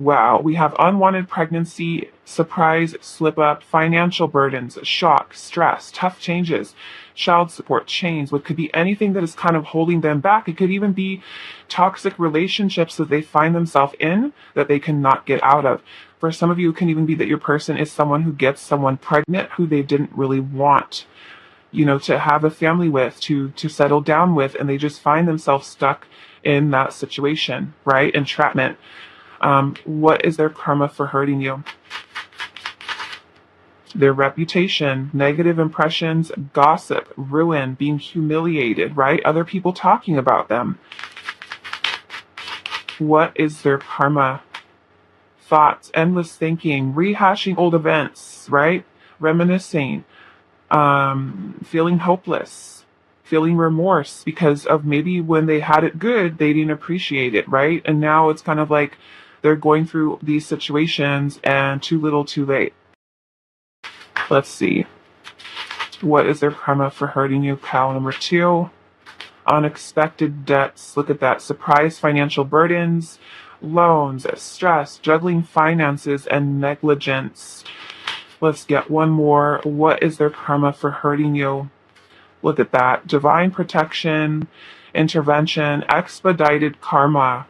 Wow, we have unwanted pregnancy, surprise, slip up, financial burdens, shock, stress, tough changes, child support, chains, what could be anything that is kind of holding them back. It could even be toxic relationships that they find themselves in that they cannot get out of. For some of you, it can even be that your person is someone who gets someone pregnant who they didn't really want, to have a family with, to settle down with, and they just find themselves stuck in that situation, right? Entrapment. What is their karma for hurting you? Their reputation, negative impressions, gossip, ruin, being humiliated, right? Other people talking about them. What is their karma? Thoughts, endless thinking, rehashing old events, right? Reminiscing, feeling hopeless, feeling remorse because of maybe when they had it good, they didn't appreciate it, right? And now it's kind of like they're going through these situations and too little too late. Let's see. What is their karma for hurting you? Pile number 2. Unexpected debts. Look at that. Surprise financial burdens, loans, stress, juggling finances, and negligence. Let's get one more. What is their karma for hurting you? Look at that. Divine protection, intervention, expedited karma.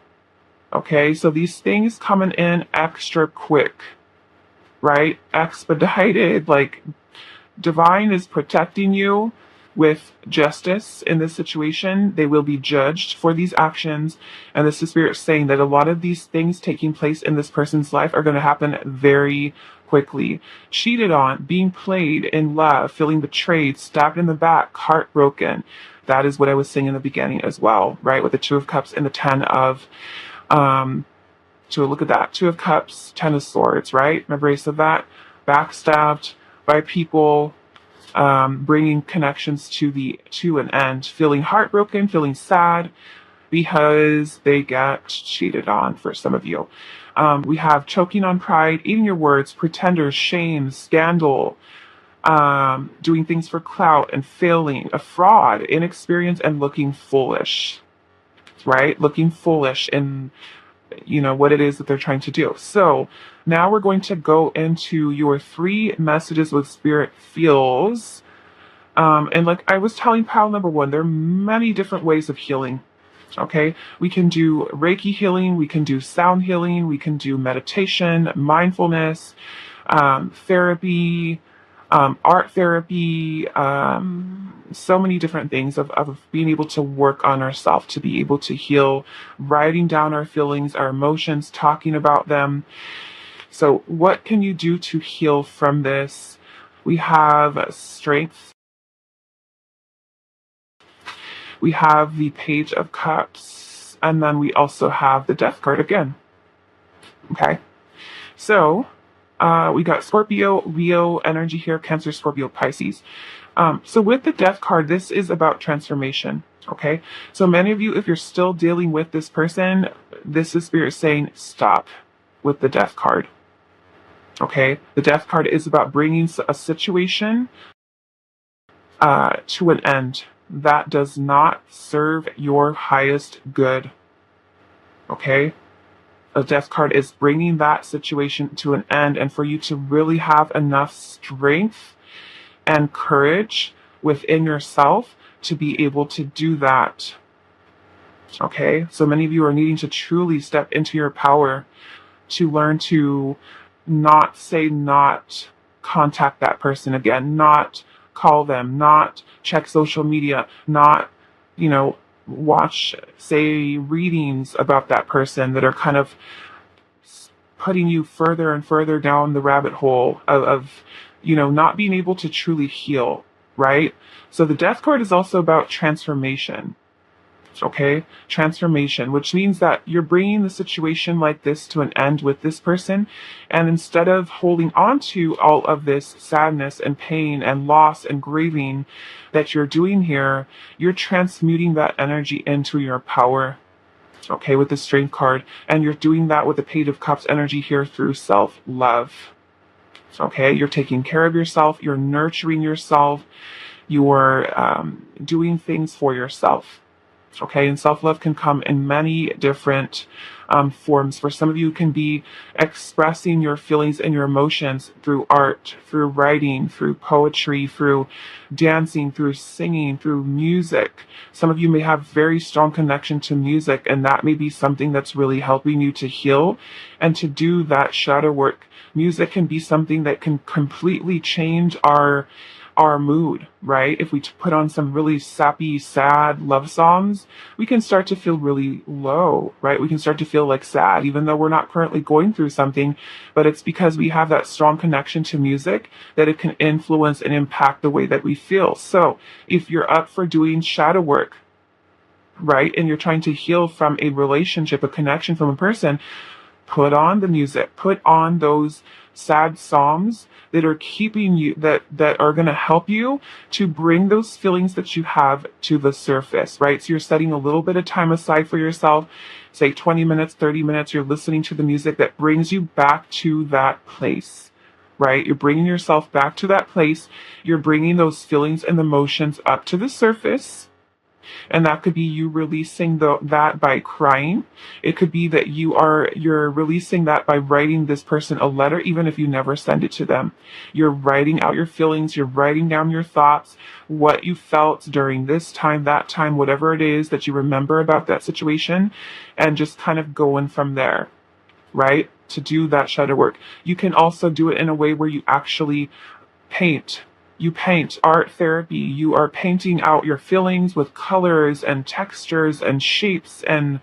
Okay, so these things coming in extra quick, right? Expedited, like divine is protecting you with justice in this situation. They will be judged for these actions. And this is Spirit saying that a lot of these things taking place in this person's life are going to happen very quickly. Cheated on, being played in love, feeling betrayed, stabbed in the back, heartbroken. That is what I was saying in the beginning as well, right? With the 2 of Cups and the 10 of, look at that, 2 of Cups, 10 of Swords, right? Embrace of that. Backstabbed by people, bringing connections to an end, feeling heartbroken, feeling sad because they got cheated on for some of you. We have choking on pride, eating your words, pretenders, shame, scandal, doing things for clout and failing, a fraud, inexperience, and looking foolish, right? Looking foolish in what it is that they're trying to do. So now we're going to go into your 3 messages with Spirit feels. And like I was telling pile number 1, there are many different ways of healing. Okay, we can do Reiki healing, we can do sound healing, we can do meditation, mindfulness, therapy, art therapy, so many different things of being able to work on ourselves, to be able to heal, writing down our feelings, our emotions, talking about them. So what can you do to heal from this? We have strength. We have the Page of Cups, and then we also have the Death card again. Okay, so we got Scorpio, Leo energy here, Cancer, Scorpio, Pisces. So with the Death card, this is about transformation. Okay, so many of you, if you're still dealing with this person, this is Spirit saying stop with the Death card. Okay, the Death card is about bringing a situation to an end that does not serve your highest good. Okay? A Death card is bringing that situation to an end, and for you to really have enough strength and courage within yourself to be able to do that. Okay, so many of you are needing to truly step into your power to learn to not contact that person again, not call them, not check social media, not, watch, say, readings about that person that are kind of putting you further and further down the rabbit hole of not being able to truly heal, right? So the death card is also about transformation. Okay, transformation, which means that you're bringing the situation like this to an end with this person, and instead of holding on to all of this sadness and pain and loss and grieving that you're doing here, you're transmuting that energy into your power. Okay, with the Strength card, and you're doing that with the Page of Cups energy here through self-love. Okay, you're taking care of yourself, you're nurturing yourself, you're doing things for yourself. Okay, and self-love can come in many different forms. For some of you, it can be expressing your feelings and your emotions through art, through writing, through poetry, through dancing, through singing, through music. Some of you may have very strong connection to music, and that may be something that's really helping you to heal and to do that shadow work. Music can be something that can completely change our mood, right? If we put on some really sappy, sad love songs, we can start to feel really low, right? We can start to feel like sad, even though we're not currently going through something, but it's because we have that strong connection to music that it can influence and impact the way that we feel. So if you're up for doing shadow work, right, and you're trying to heal from a relationship, a connection from a person, put on the music, put on those sad songs that are keeping you, that are going to help you to bring those feelings that you have to the surface, right? So you're setting a little bit of time aside for yourself, say 20 minutes, 30 minutes, you're listening to the music that brings you back to that place, right? You're bringing yourself back to that place. You're bringing those feelings and emotions up to the surface. And that could be you releasing that by crying. It could be that you're releasing that by writing this person a letter, even if you never send it to them. You're writing out your feelings, you're writing down your thoughts, what you felt during this time, that time, whatever it is that you remember about that situation, and just kind of going from there, right? To do that shadow work. You can also do it in a way where you actually paint. You paint, art therapy. You are painting out your feelings with colors and textures and shapes, and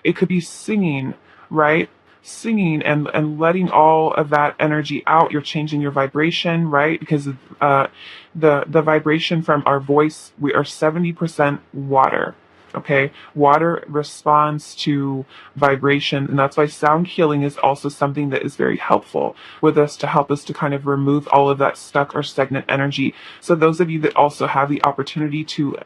it could be singing, right? Singing and letting all of that energy out. You're changing your vibration, right? Because the vibration from our voice, we are 70% water. Okay, water responds to vibration, and that's why sound healing is also something that is very helpful with us to help us to kind of remove all of that stuck or stagnant energy. So those of you that also have the opportunity to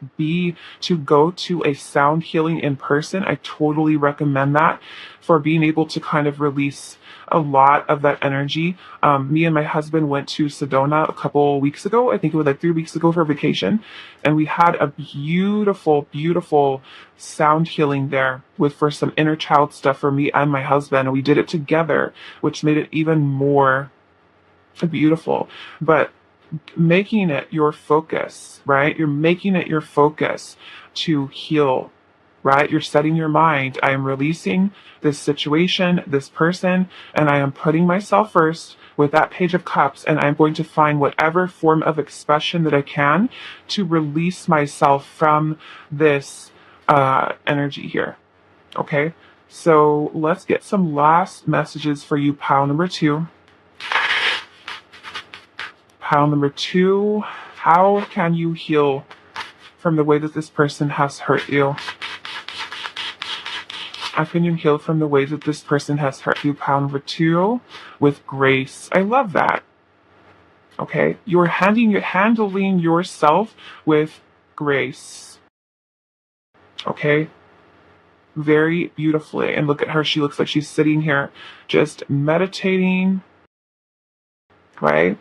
go to a sound healing in person, I totally recommend that for being able to kind of release a lot of that energy. Me and my husband went to Sedona a couple weeks ago. I think it was like 3 weeks ago for vacation. And we had a beautiful, beautiful sound healing there for some inner child stuff for me and my husband. And we did it together, which made it even more beautiful. But making it your focus, right? You're making it your focus to heal, right? You're setting your mind. I am releasing this situation, this person, and I am putting myself first with that Page of Cups, and I'm going to find whatever form of expression that I can to release myself from this energy here. Okay? So let's get some last messages for you, pile number 2. Pile number 2, how can you heal from the way that this person has hurt you? How can you heal from the ways that this person has hurt you? Pile number 2, with grace. I love that. Okay, you're handling yourself with grace. Okay, very beautifully. And look at her. She looks like she's sitting here just meditating, right?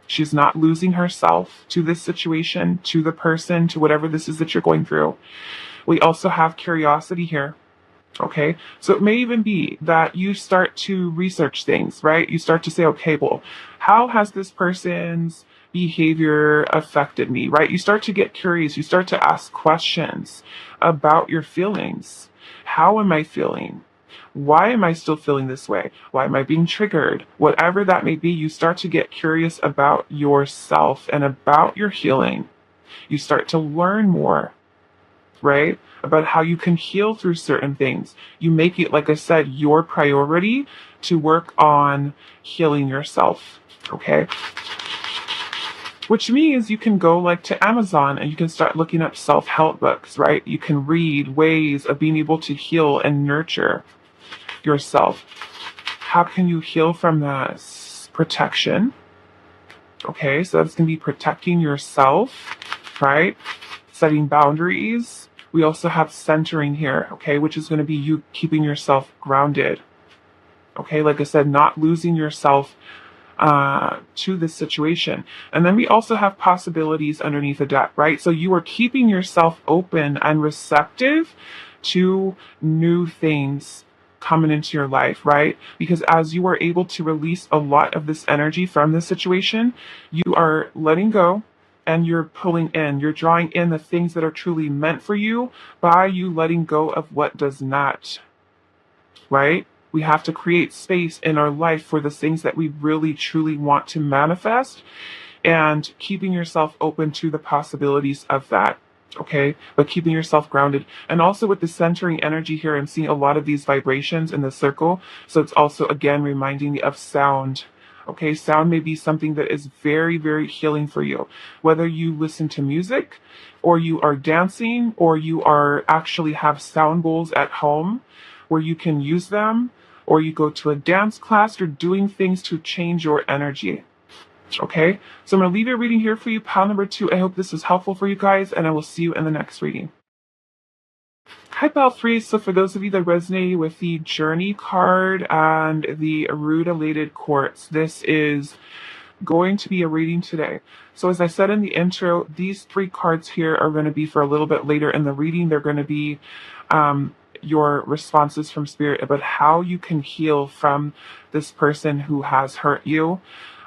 She's not losing herself to this situation, to the person, to whatever this is that you're going through. We also have curiosity here. Okay, so it may even be that you start to research things, right? You start to say, okay, well, how has this person's behavior affected me, right? You start to get curious. You start to ask questions about your feelings. How am I feeling? Why am I still feeling this way? Why am I being triggered? Whatever that may be, you start to get curious about yourself and about your healing. You start to learn more, right? About how you can heal through certain things. You make it, like I said, your priority to work on healing yourself, okay? Which means you can go like to Amazon and you can start looking up self-help books, right? You can read ways of being able to heal and nurture yourself. How can you heal from that? Protection. Okay, so that's going to be protecting yourself, right? Setting boundaries. We also have centering here, okay, which is going to be you keeping yourself grounded. Okay, like I said, not losing yourself to this situation. And then we also have possibilities underneath the deck, right? So you are keeping yourself open and receptive to new things coming into your life, right? Because as you are able to release a lot of this energy from this situation, you are letting go and you're pulling in, you're drawing in the things that are truly meant for you by you letting go of what does not, right? We have to create space in our life for the things that we really truly want to manifest and keeping yourself open to the possibilities of that. Okay, but keeping yourself grounded. And also with the centering energy here, I'm seeing a lot of these vibrations in the circle. So it's also, again, reminding me of sound. Okay, sound may be something that is very, very healing for you. Whether you listen to music or you are dancing or you are actually have sound bowls at home where you can use them, or you go to a dance class, you're doing things to change your energy. Okay, so I'm going to leave your reading here for you, pile number 2. I hope this is helpful for you guys, and I will see you in the next reading. Hi, pile 3. So for those of you that resonate with the Journey card and the Rutilated Quartz, this is going to be a reading today. So as I said in the intro, these 3 cards here are going to be for a little bit later in the reading. They're going to be your responses from spirit about how you can heal from this person who has hurt you.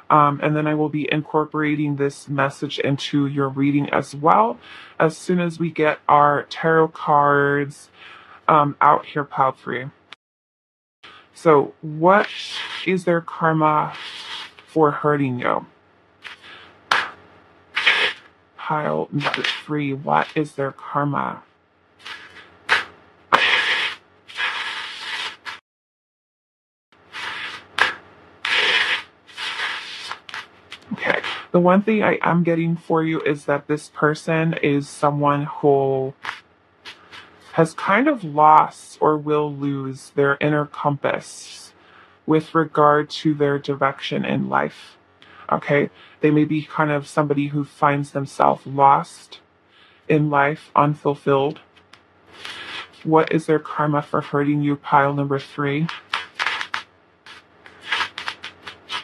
And then I will be incorporating this message into your reading as well as soon as we get our tarot cards out here, pile 3. So what is their karma for hurting you? Pile number 3, what is their karma? Okay, the one thing I am getting for you is that this person is someone who has kind of lost or will lose their inner compass with regard to their direction in life. Okay, they may be kind of somebody who finds themselves lost in life, unfulfilled. What is their karma for hurting you? Pile number 3.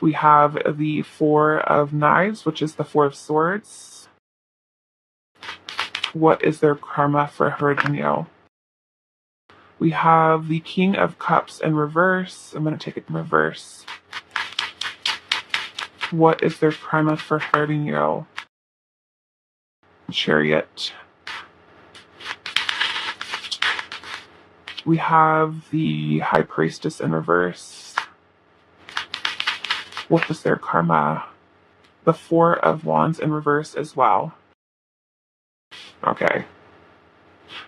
We have the 4 of Knives, which is the 4 of Swords. What is their karma for hurting you? We have the King of Cups in reverse. I'm going to take it in reverse. What is their karma for hurting you? Chariot. We have the High Priestess in reverse. What is their karma? The 4 of Wands in reverse as well. Okay.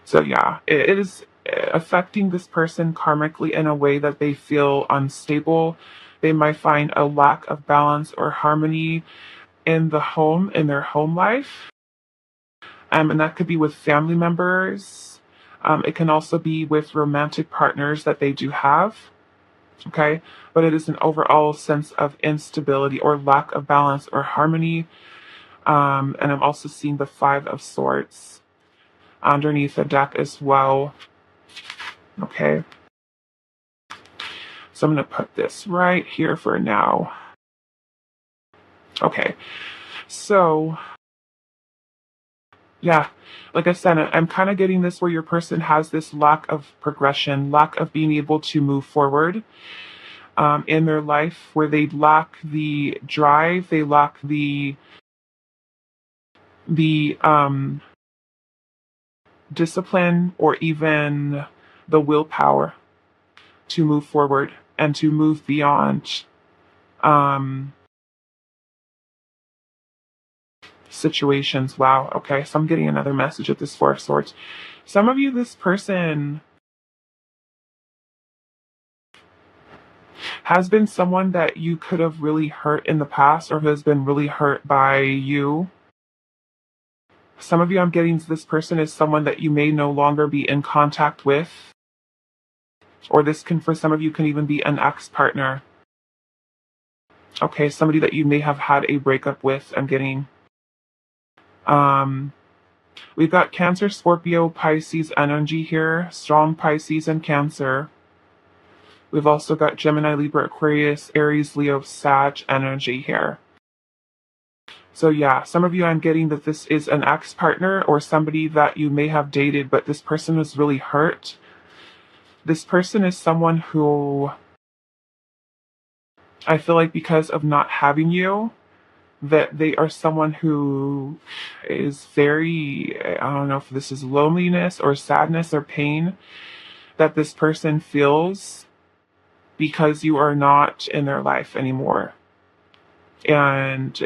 So yeah, it is affecting this person karmically in a way that they feel unstable. They might find a lack of balance or harmony in the home, in their home life. And that could be with family members. It can also be with romantic partners that they do have. Okay, but it is an overall sense of instability or lack of balance or harmony. And I'm also seeing the 5 of Swords underneath the deck as well. Okay, so I'm going to put this right here for now. Okay, so yeah, like I said, I'm kind of getting this where your person has this lack of progression, lack of being able to move forward in their life, where they lack the drive, they lack the the discipline or even the willpower to move forward and to move beyond um, situations. Wow. Okay. So I'm getting another message with this Four of Swords. Some of you, this person has been someone that you could have really hurt in the past or has been really hurt by you. Some of you, I'm getting this person is someone that you may no longer be in contact with. Or this can, for some of you, can even be an ex-partner. Okay, somebody that you may have had a breakup with, I'm getting. We've got Cancer, Scorpio, Pisces energy here. Strong Pisces and Cancer. We've also got Gemini, Libra, Aquarius, Aries, Leo, Sag energy here. So yeah, some of you, I'm getting that this is an ex-partner or somebody that you may have dated, but this person was really hurt. This person is someone who I feel like because of not having you, that they are someone who is very, I don't know if this is loneliness or sadness or pain that this person feels because you are not in their life anymore. And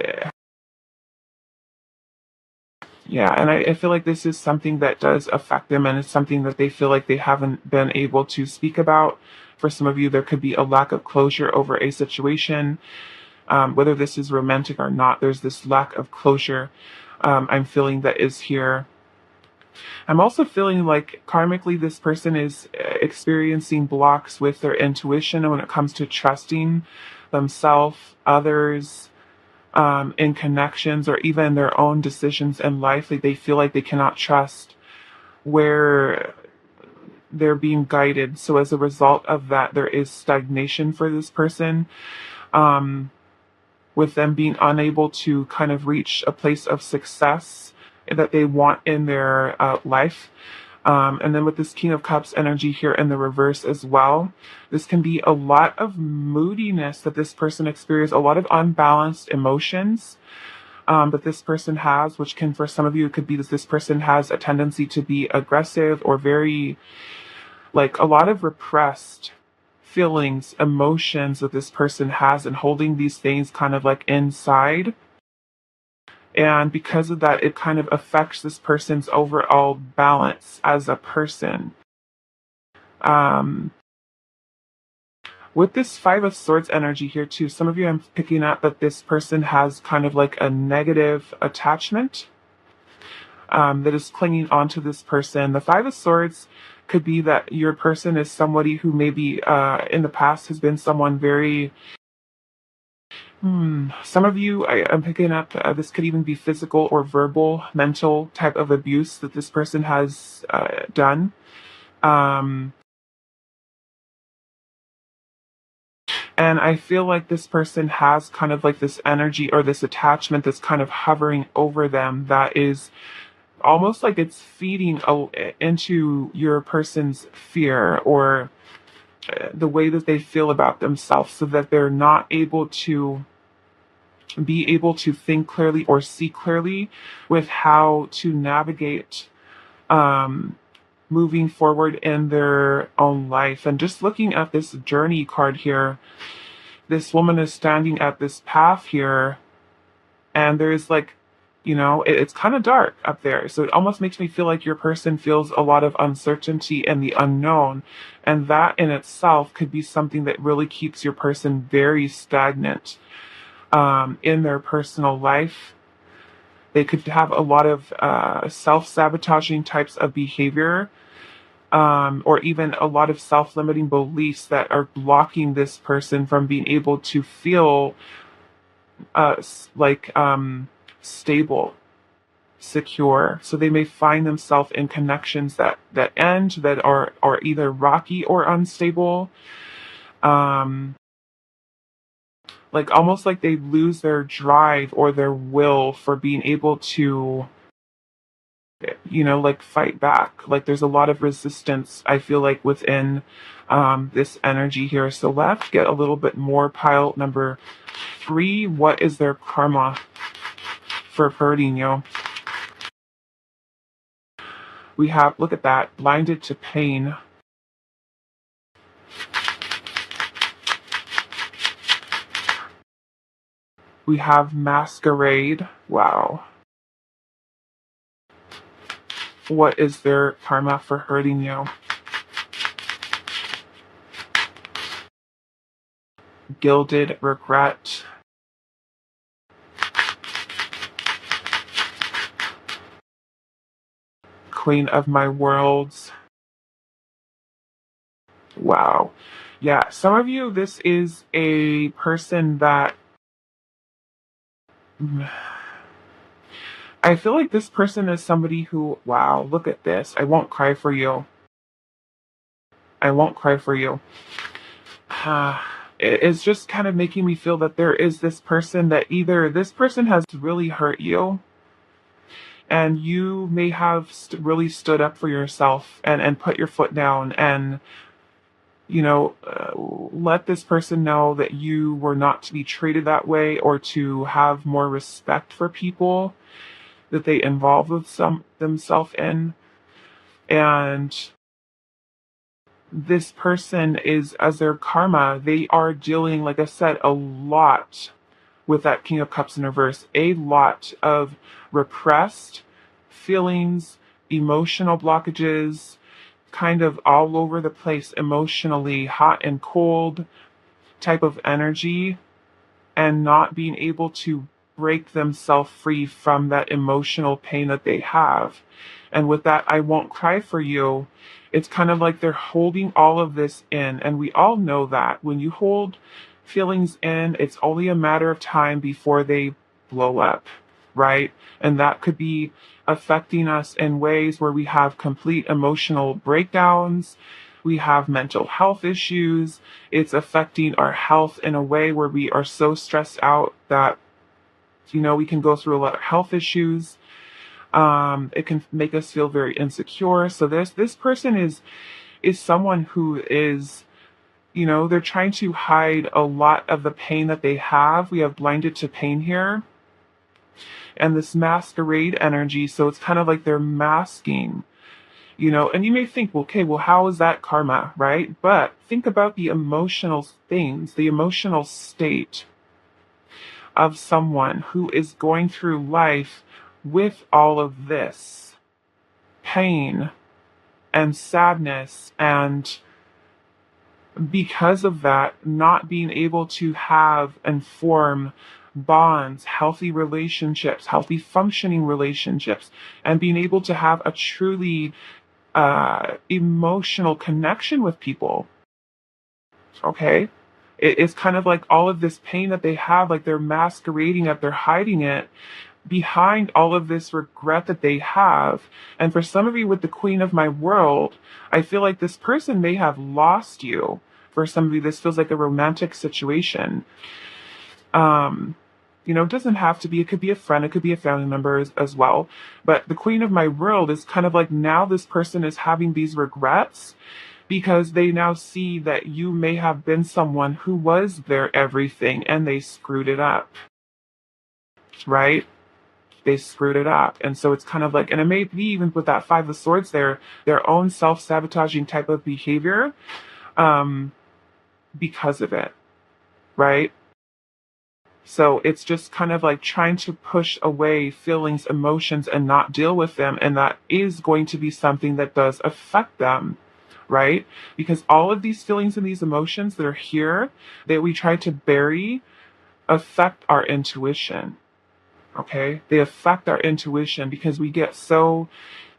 yeah, and I feel like this is something that does affect them, and it's something that they feel like they haven't been able to speak about. For some of you, there could be a lack of closure over a situation. Whether this is romantic or not, there's this lack of closure I'm feeling that is here. I'm also feeling like karmically this person is experiencing blocks with their intuition when it comes to trusting themselves, others, in connections, or even their own decisions in life. Like they feel like they cannot trust where they're being guided. So as a result of that, there is stagnation for this person. With them being unable to kind of reach a place of success that they want in their life. And then with this King of Cups energy here in the reverse as well, this can be a lot of moodiness that this person experiences, a lot of unbalanced emotions that this person has, which can, for some of you, it could be that this person has a tendency to be aggressive or very, like a lot of repressed feelings, emotions that this person has, and holding these things kind of like inside. And because of that, it kind of affects this person's overall balance as a person. Um, with this Five of Swords energy here too, some of you, I'm picking up that this person has kind of like a negative attachment that is clinging onto this person. The Five of Swords could be that your person is somebody who maybe in the past has been someone very some of you, I'm picking up, this could even be physical or verbal, mental type of abuse that this person has done. Um, and I feel like this person has kind of like this energy or this attachment that's kind of hovering over them that is almost like it's feeding into your person's fear or the way that they feel about themselves so that they're not able to be able to think clearly or see clearly with how to navigate moving forward in their own life. And just looking at this journey card here, this woman is standing at this path here, and there's like, it's kind of dark up there. So it almost makes me feel like your person feels a lot of uncertainty and the unknown. And that in itself could be something that really keeps your person very stagnant in their personal life. They could have a lot of self-sabotaging types of behavior, or even a lot of self-limiting beliefs that are blocking this person from being able to feel stable, secure. So they may find themselves in connections that end, that are either rocky or unstable. Like almost like they lose their drive or their will for being able to, like fight back. Like there's a lot of resistance, I feel like, within this energy here. So let's get a little bit more. Pile number 3. What is their karma for hurting you? We have, look at that, blinded to pain. We have masquerade. Wow. What is their karma for hurting you? Gilded regret. Queen of my worlds. Wow. Yeah, some of you, this is a person that I feel like this person is somebody who, wow, look at this. I won't cry for you. I won't cry for you. It's just kind of making me feel that there is this person that either this person has really hurt you and you may have really stood up for yourself and put your foot down and let this person know that you were not to be treated that way or to have more respect for people that they involve themselves in. And this person is, as their karma, they are dealing, like I said, a lot with that King of Cups in reverse, a lot of repressed feelings, emotional blockages, kind of all over the place emotionally, hot and cold type of energy, and not being able to break themselves free from that emotional pain that they have. And with that, I won't cry for you. It's kind of like they're holding all of this in. And we all know that when you hold feelings in, it's only a matter of time before they blow up, right? And that could be affecting us in ways where we have complete emotional breakdowns. We have mental health issues. It's affecting our health in a way where we are so stressed out that, we can go through a lot of health issues. It can make us feel very insecure. So this person is someone who is, they're trying to hide a lot of the pain that they have. We have blinded to pain here. And this masquerade energy, so it's kind of like they're masking, and you may think, well, okay, well, how is that karma, right? But think about the emotional things, the emotional state of someone who is going through life with all of this pain and sadness, and because of that, not being able to have and form bonds, healthy relationships, healthy functioning relationships, and being able to have a truly emotional connection with people. Okay? It's kind of like all of this pain that they have, like they're masquerading it, they're hiding it behind all of this regret that they have. And for some of you with the Queen of my world, I feel like this person may have lost you. For some of you, this feels like a romantic situation. It doesn't have to be, it could be a friend, it could be a family member as well. But the Queen of my world is kind of like now this person is having these regrets because they now see that you may have been someone who was their everything and they screwed it up, right? They screwed it up. And so it's kind of like, and it may be even with that Five of Swords there, their own self-sabotaging type of behavior because of it, right? So it's just kind of like trying to push away feelings, emotions, and not deal with them. And that is going to be something that does affect them, right? Because all of these feelings and these emotions that are here that we try to bury affect our intuition. Okay? They affect our intuition because we get so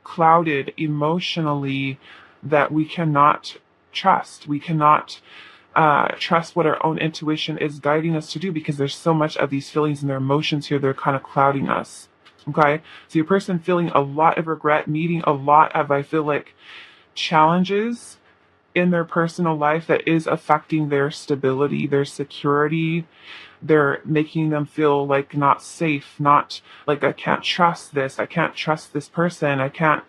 clouded emotionally that we cannot trust. We cannot trust what our own intuition is guiding us to do because there's so much of these feelings and their emotions here that are kind of clouding us. Okay? So your person feeling a lot of regret, meeting a lot of, I feel like, challenges in their personal life that is affecting their stability, their security. They're making them feel like not safe, not like I can't trust this, I can't trust this person, I can't,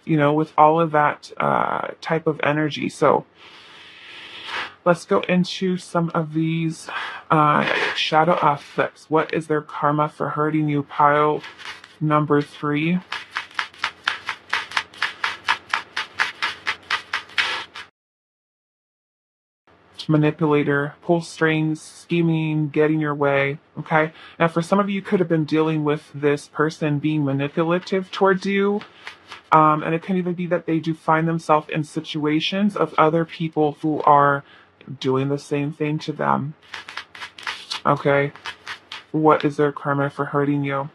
with all of that type of energy. So let's go into some of these shadow afflicts. What is their karma for hurting you? Pile number 3. manipulator, pull strings, scheming, getting your way. Okay. Now, for some of you, could have been dealing with this person being manipulative towards you. And it can even be that they do find themselves in situations of other people who are doing the same thing to them. Okay. What is their karma for hurting you?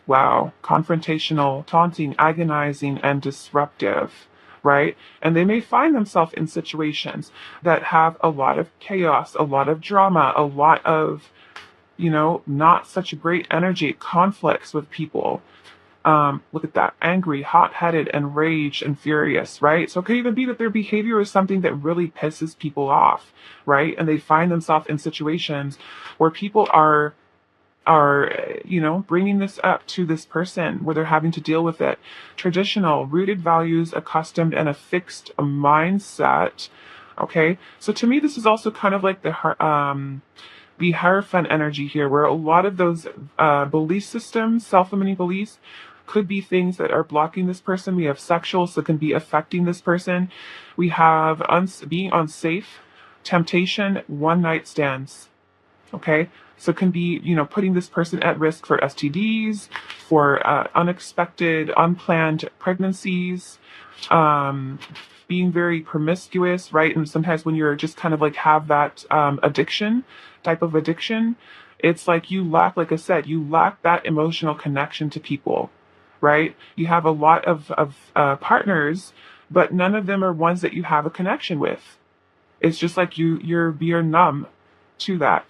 Wow. Confrontational, taunting, agonizing, and disruptive, right? And they may find themselves in situations that have a lot of chaos, a lot of drama, a lot of, not such a great energy, conflicts with people. Look at that. Angry, hot-headed, enraged, and furious, right? So it could even be that their behavior is something that really pisses people off, right? And they find themselves in situations where people are bringing this up to this person where they're having to deal with it. Traditional, rooted values, accustomed, and a fixed mindset. Okay, so to me, this is also kind of like the Hierophant energy here, where a lot of those belief systems, self-limiting beliefs, could be things that are blocking this person. We have sexual, so it can be affecting this person. We have being unsafe, temptation, one-night stands. Okay, so it can be, putting this person at risk for STDs, for unexpected, unplanned pregnancies, being very promiscuous, right? And sometimes when you're just kind of like have that type of addiction, it's like you lack, like I said, you lack that emotional connection to people, right? You have a lot of partners, but none of them are ones that you have a connection with. It's just like you're numb to that.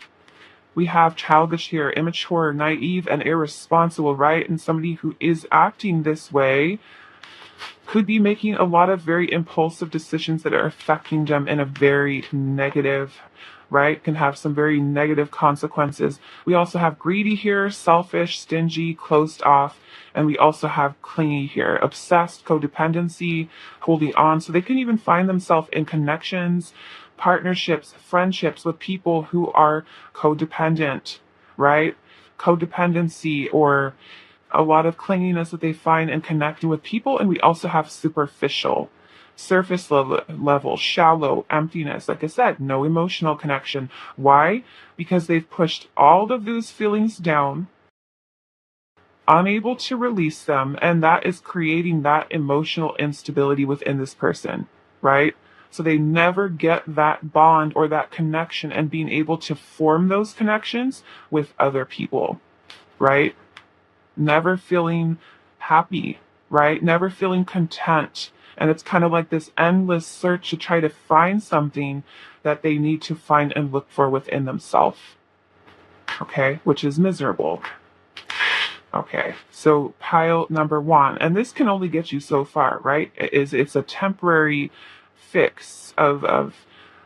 We have childish here, immature, naive, and irresponsible, right? And somebody who is acting this way could be making a lot of very impulsive decisions that are affecting them in a very negative, right? Can have some very negative consequences. We also have greedy here, selfish, stingy, closed off. And we also have clingy here, obsessed, codependency, holding on. So they can even find themselves in connections, partnerships, friendships with people who are codependent, right? Codependency or a lot of clinginess that they find in connecting with people. And we also have superficial, surface level, shallow, emptiness. Like I said, no emotional connection. Why? Because they've pushed all of those feelings down, unable to release them, and that is creating that emotional instability within this person, right? So they never get that bond or that connection and being able to form those connections with other people, right? Never feeling happy, right? Never feeling content. And it's kind of like this endless search to try to find something that they need to find and look for within themselves, okay? Which is miserable. Okay, so pile number one, and this can only get you so far, right? It's a temporary fix of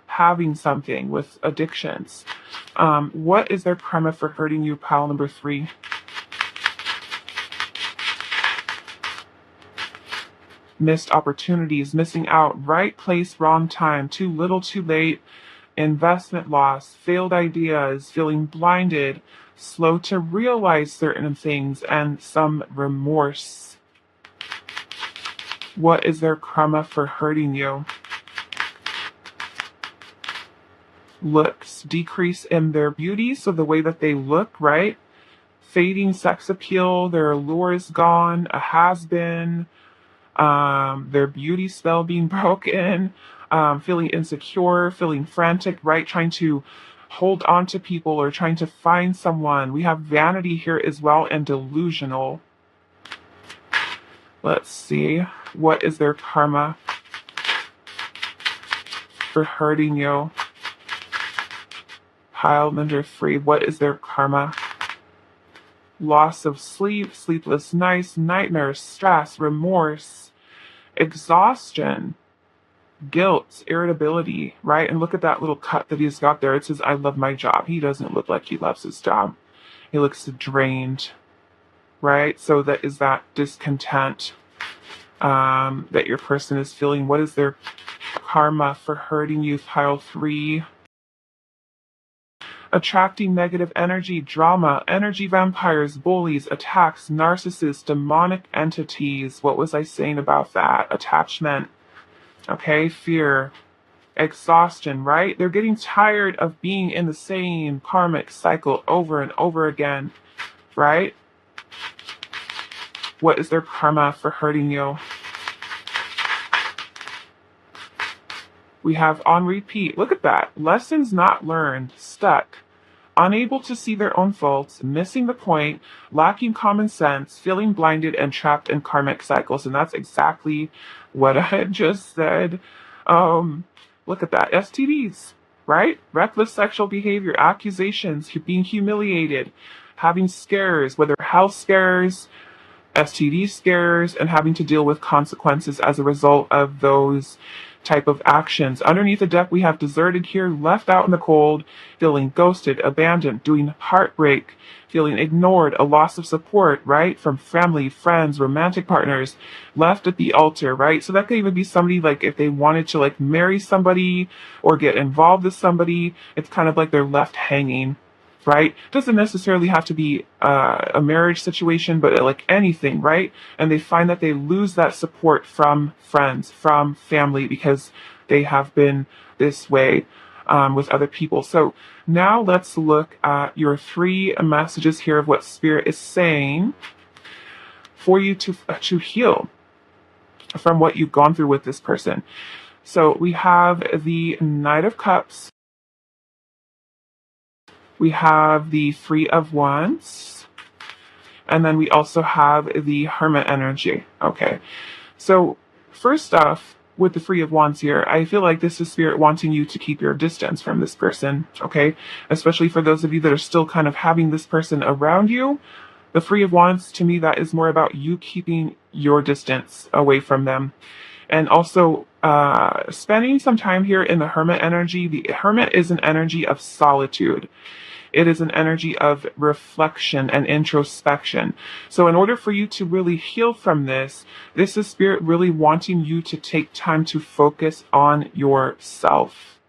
having something with addictions. What is their karma for hurting you? Pile number three. Missed opportunities, missing out, right place, wrong time, too little, too late, investment loss, failed ideas, feeling blinded, slow to realize certain things, and some remorse. What is their karma for hurting you? Looks, decrease in their beauty, so the way that they look, right? Fading sex appeal, their allure is gone, a has-been, their beauty spell being broken, feeling insecure, feeling frantic, right? Trying to hold on to people or trying to find someone. We have vanity here as well and delusional. Let's see. What is their karma for hurting you? Pile number three. What is their karma? Loss of sleep, sleepless nights, nightmares, stress, remorse, exhaustion, guilt, irritability, right? And look at that little cut that he's got there. It says, I love my job. He doesn't look like he loves his job. He looks drained, right? So that is that discontent that your person is feeling. What is their karma for hurting you? Pile three. Attracting negative energy, drama, energy vampires, bullies, attacks, narcissists, demonic entities. What was I saying about that? Attachment. Okay, fear, exhaustion, right? They're getting tired of being in the same karmic cycle over and over again, right? What is their karma for hurting you? We have on repeat. Look at that. Lessons not learned, stuck, unable to see their own faults, missing the point, lacking common sense, feeling blinded, and trapped in karmic cycles. And that's exactly what I had just said. Look at that. STDs, right? Reckless sexual behavior, accusations, being humiliated, having scares, whether health scares, STD scares, and having to deal with consequences as a result of those type of actions. Underneath the deck, we have deserted here, left out in the cold, feeling ghosted, abandoned, doing heartbreak, feeling ignored, a loss of support, right? From family, friends, romantic partners, left at the altar, right? So that could even be somebody like if they wanted to like marry somebody or get involved with somebody, it's kind of like they're left hanging, right? Doesn't necessarily have to be a marriage situation, but like anything, right? And they find that they lose that support from friends, from family, because they have been this way with other people. So now let's look at your 3 messages here of what Spirit is saying for you to heal from what you've gone through with this person. So we have the Knight of Cups. We have the 3 of Wands. And then we also have the Hermit energy. Okay. So first off, with the 3 of Wands here, I feel like this is Spirit wanting you to keep your distance from this person. Okay. Especially for those of you that are still kind of having this person around you. The 3 of Wands, to me, that is more about you keeping your distance away from them. And also spending some time here in the Hermit energy. The Hermit is an energy of solitude. It is an energy of reflection and introspection. So in order for you to really heal from this is Spirit really wanting you to take time to focus on yourself.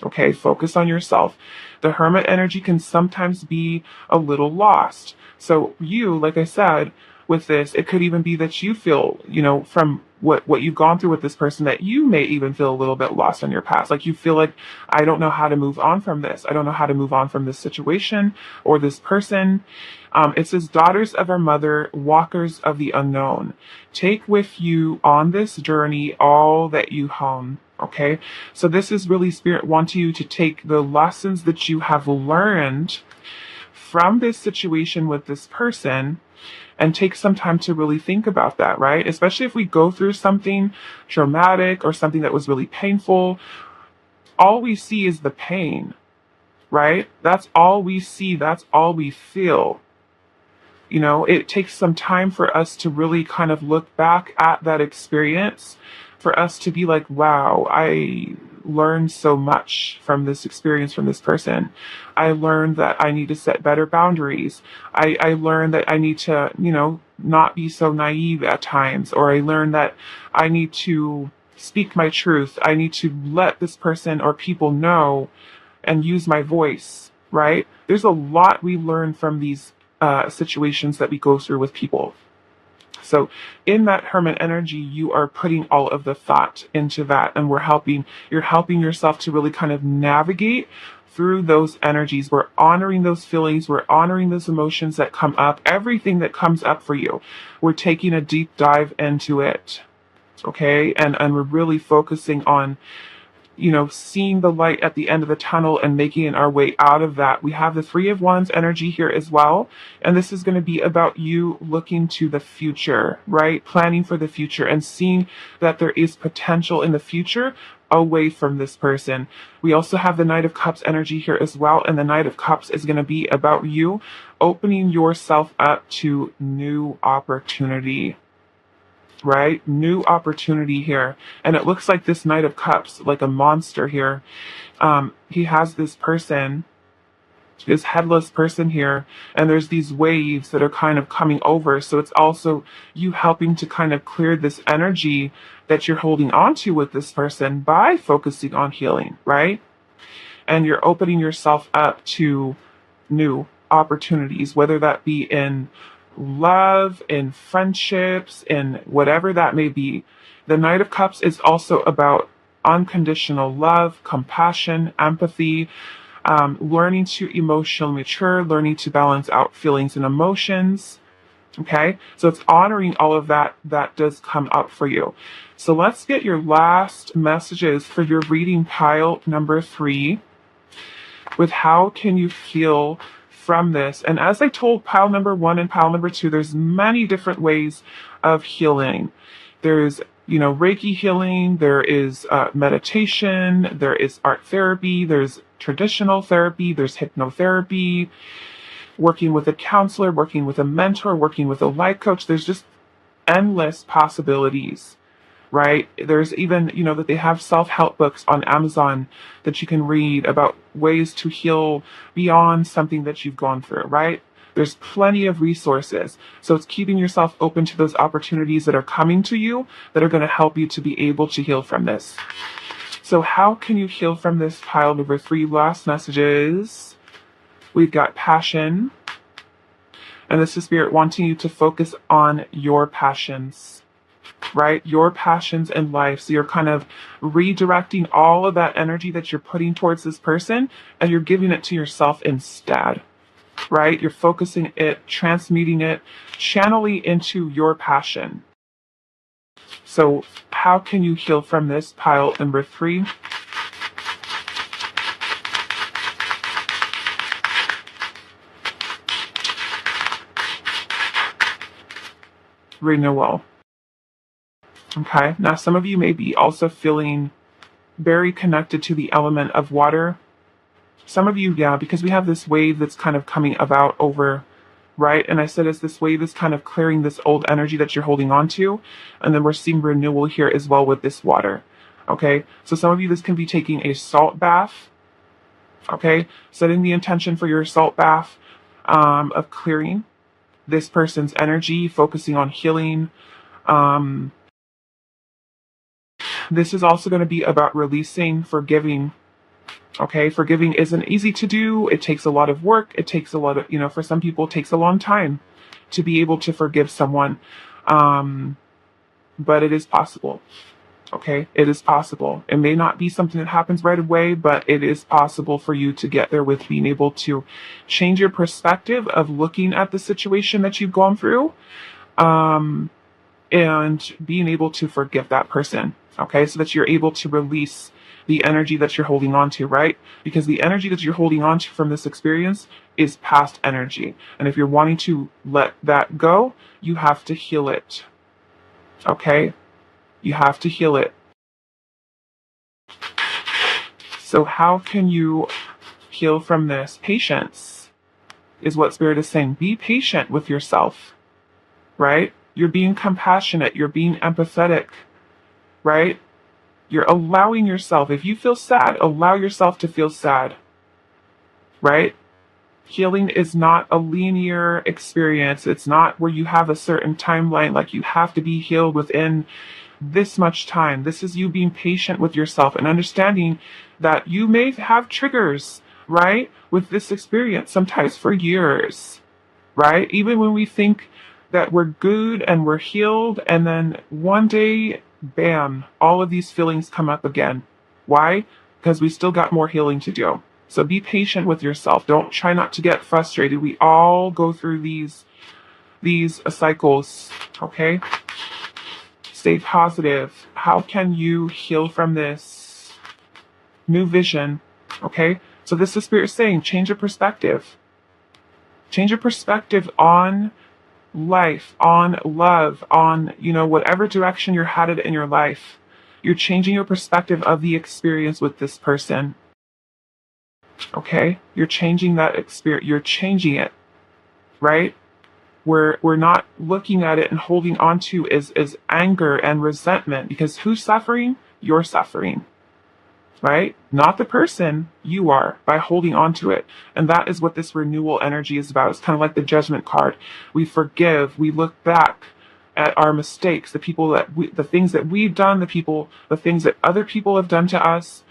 Okay, focus on yourself. The Hermit energy can sometimes be a little lost. So you, like I said, with this, it could even be that you feel, from what you've gone through with this person, that you may even feel a little bit lost in your past. Like you feel like, I don't know how to move on from this. I don't know how to move on from this situation or this person. It says, daughters of our mother, walkers of the unknown. Take with you on this journey all that you hone. Okay. So this is really Spirit wanting you to take the lessons that you have learned from this situation with this person and take some time to really think about that, right? Especially if we go through something traumatic or something that was really painful, all we see is the pain, right? That's all we see. That's all we feel. It takes some time for us to really kind of look back at that experience, for us to be like, wow, I learned so much from this experience, from this person. I learned that I need to set better boundaries. I learned that I need to, not be so naive at times, or I learned that I need to speak my truth. I need to let this person or people know and use my voice, right? There's a lot we learn from these situations that we go through with people. So in that Hermit energy, you are putting all of the thought into that, and you're helping yourself to really kind of navigate through those energies. We're honoring those feelings. We're honoring those emotions that come up, everything that comes up for you. We're taking a deep dive into it. Okay. And we're really focusing on, seeing the light at the end of the tunnel and making our way out of that. We have the 3 of Wands energy here as well. And this is going to be about you looking to the future, right? Planning for the future and seeing that there is potential in the future away from this person. We also have the Knight of Cups energy here as well. And the Knight of Cups is going to be about you opening yourself up to new opportunity. Right? New opportunity here. And it looks like this Knight of Cups, like a monster here. He has this headless person here, and there's these waves that are kind of coming over. So it's also you helping to kind of clear this energy that you're holding on to with this person by focusing on healing, right? And you're opening yourself up to new opportunities, whether that be in love, in friendships, in whatever that may be. The Knight of Cups is also about unconditional love, compassion, empathy, learning to emotionally mature, learning to balance out feelings and emotions. Okay, so it's honoring all of that that does come up for you. So let's get your last messages for your reading pile number 3 with how can you heal from this. And as I told pile number 1 and pile number 2, there's many different ways of healing. There's Reiki healing, there is meditation, there is art therapy, there's traditional therapy, there's hypnotherapy, working with a counselor, working with a mentor, working with a life coach. There's just endless possibilities, right? There's even, that they have self-help books on Amazon that you can read about ways to heal beyond something that you've gone through, right? There's plenty of resources. So it's keeping yourself open to those opportunities that are coming to you that are going to help you to be able to heal from this. So how can you heal from this? Pile number 3, last messages. We've got passion, and this is Spirit wanting you to focus on your passions, right? Your passions in life. So you're kind of redirecting all of that energy that you're putting towards this person, and you're giving it to yourself instead, right? You're focusing it, transmuting it, channeling into your passion. So how can you heal from this? Pile number 3. Renewal. Okay, now some of you may be also feeling very connected to the element of water. Some of you, yeah, because we have this wave that's kind of coming about over, right? And I said it's this wave is kind of clearing this old energy that you're holding on to. And then we're seeing renewal here as well with this water. Okay, so some of you, this can be taking a salt bath. Okay, setting the intention for your salt bath of clearing this person's energy, focusing on healing. This is also going to be about releasing, forgiving. Okay, forgiving isn't easy to do. It takes a lot of work. It takes a lot of, for some people, it takes a long time to be able to forgive someone. But it is possible. Okay, it is possible. It may not be something that happens right away, but it is possible for you to get there with being able to change your perspective of looking at the situation that you've gone through, and being able to forgive that person. Okay, so that you're able to release the energy that you're holding on to, right? Because the energy that you're holding on to from this experience is past energy. And if you're wanting to let that go, you have to heal it. Okay? You have to heal it. So how can you heal from this? Patience is what Spirit is saying. Be patient with yourself, right? You're being compassionate. You're being empathetic, right? You're allowing yourself, if you feel sad, allow yourself to feel sad, right? Healing is not a linear experience. It's not where you have a certain timeline, like you have to be healed within this much time. This is you being patient with yourself and understanding that you may have triggers, right? With this experience, sometimes for years, right? Even when we think that we're good and we're healed, and then one day, bam, all of these feelings come up again. Why? Because we still got more healing to do. So be patient with yourself. Don't try not to get frustrated. We all go through these cycles, okay? Stay positive. How can you heal from this? New vision, okay? So this is Spirit saying, change your perspective. Change your perspective on life, on love, on, whatever direction you're headed in your life. You're changing your perspective of the experience with this person. Okay? You're changing that experience. You're changing it, right? We're not looking at it and holding on to is anger and resentment, because who's suffering? You're suffering. Right? Not the person, you are, by holding on to it. And that is what this renewal energy is about. It's kind of like the judgment card. We forgive, we look back at our mistakes, the things that we've done, the things that other people have done to us,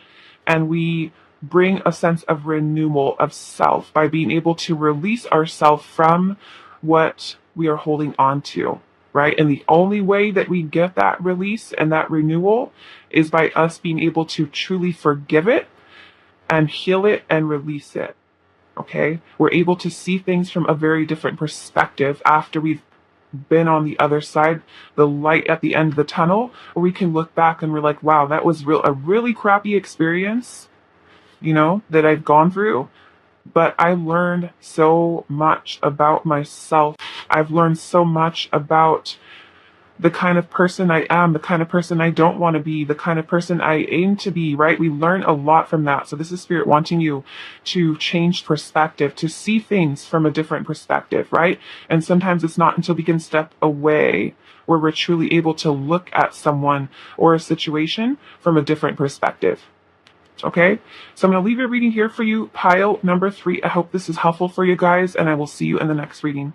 and we bring a sense of renewal of self by being able to release ourselves from what we are holding on to. right? And the only way that we get that release and that renewal is by us being able to truly forgive it and heal it and release it. Okay? We're able to see things from a very different perspective after we've been on the other side, the light at the end of the tunnel, where we can look back and we're like, wow, that was a really crappy experience, that I've gone through. But I learned so much about myself. I've learned so much about the kind of person I am, the kind of person I don't want to be, the kind of person I aim to be, right? We learn a lot from that. So this is Spirit wanting you to change perspective, to see things from a different perspective, right? And sometimes it's not until we can step away where we're truly able to look at someone or a situation from a different perspective. Okay, so I'm going to leave your reading here for you, pile number 3. I hope this is helpful for you guys, and I will see you in the next reading.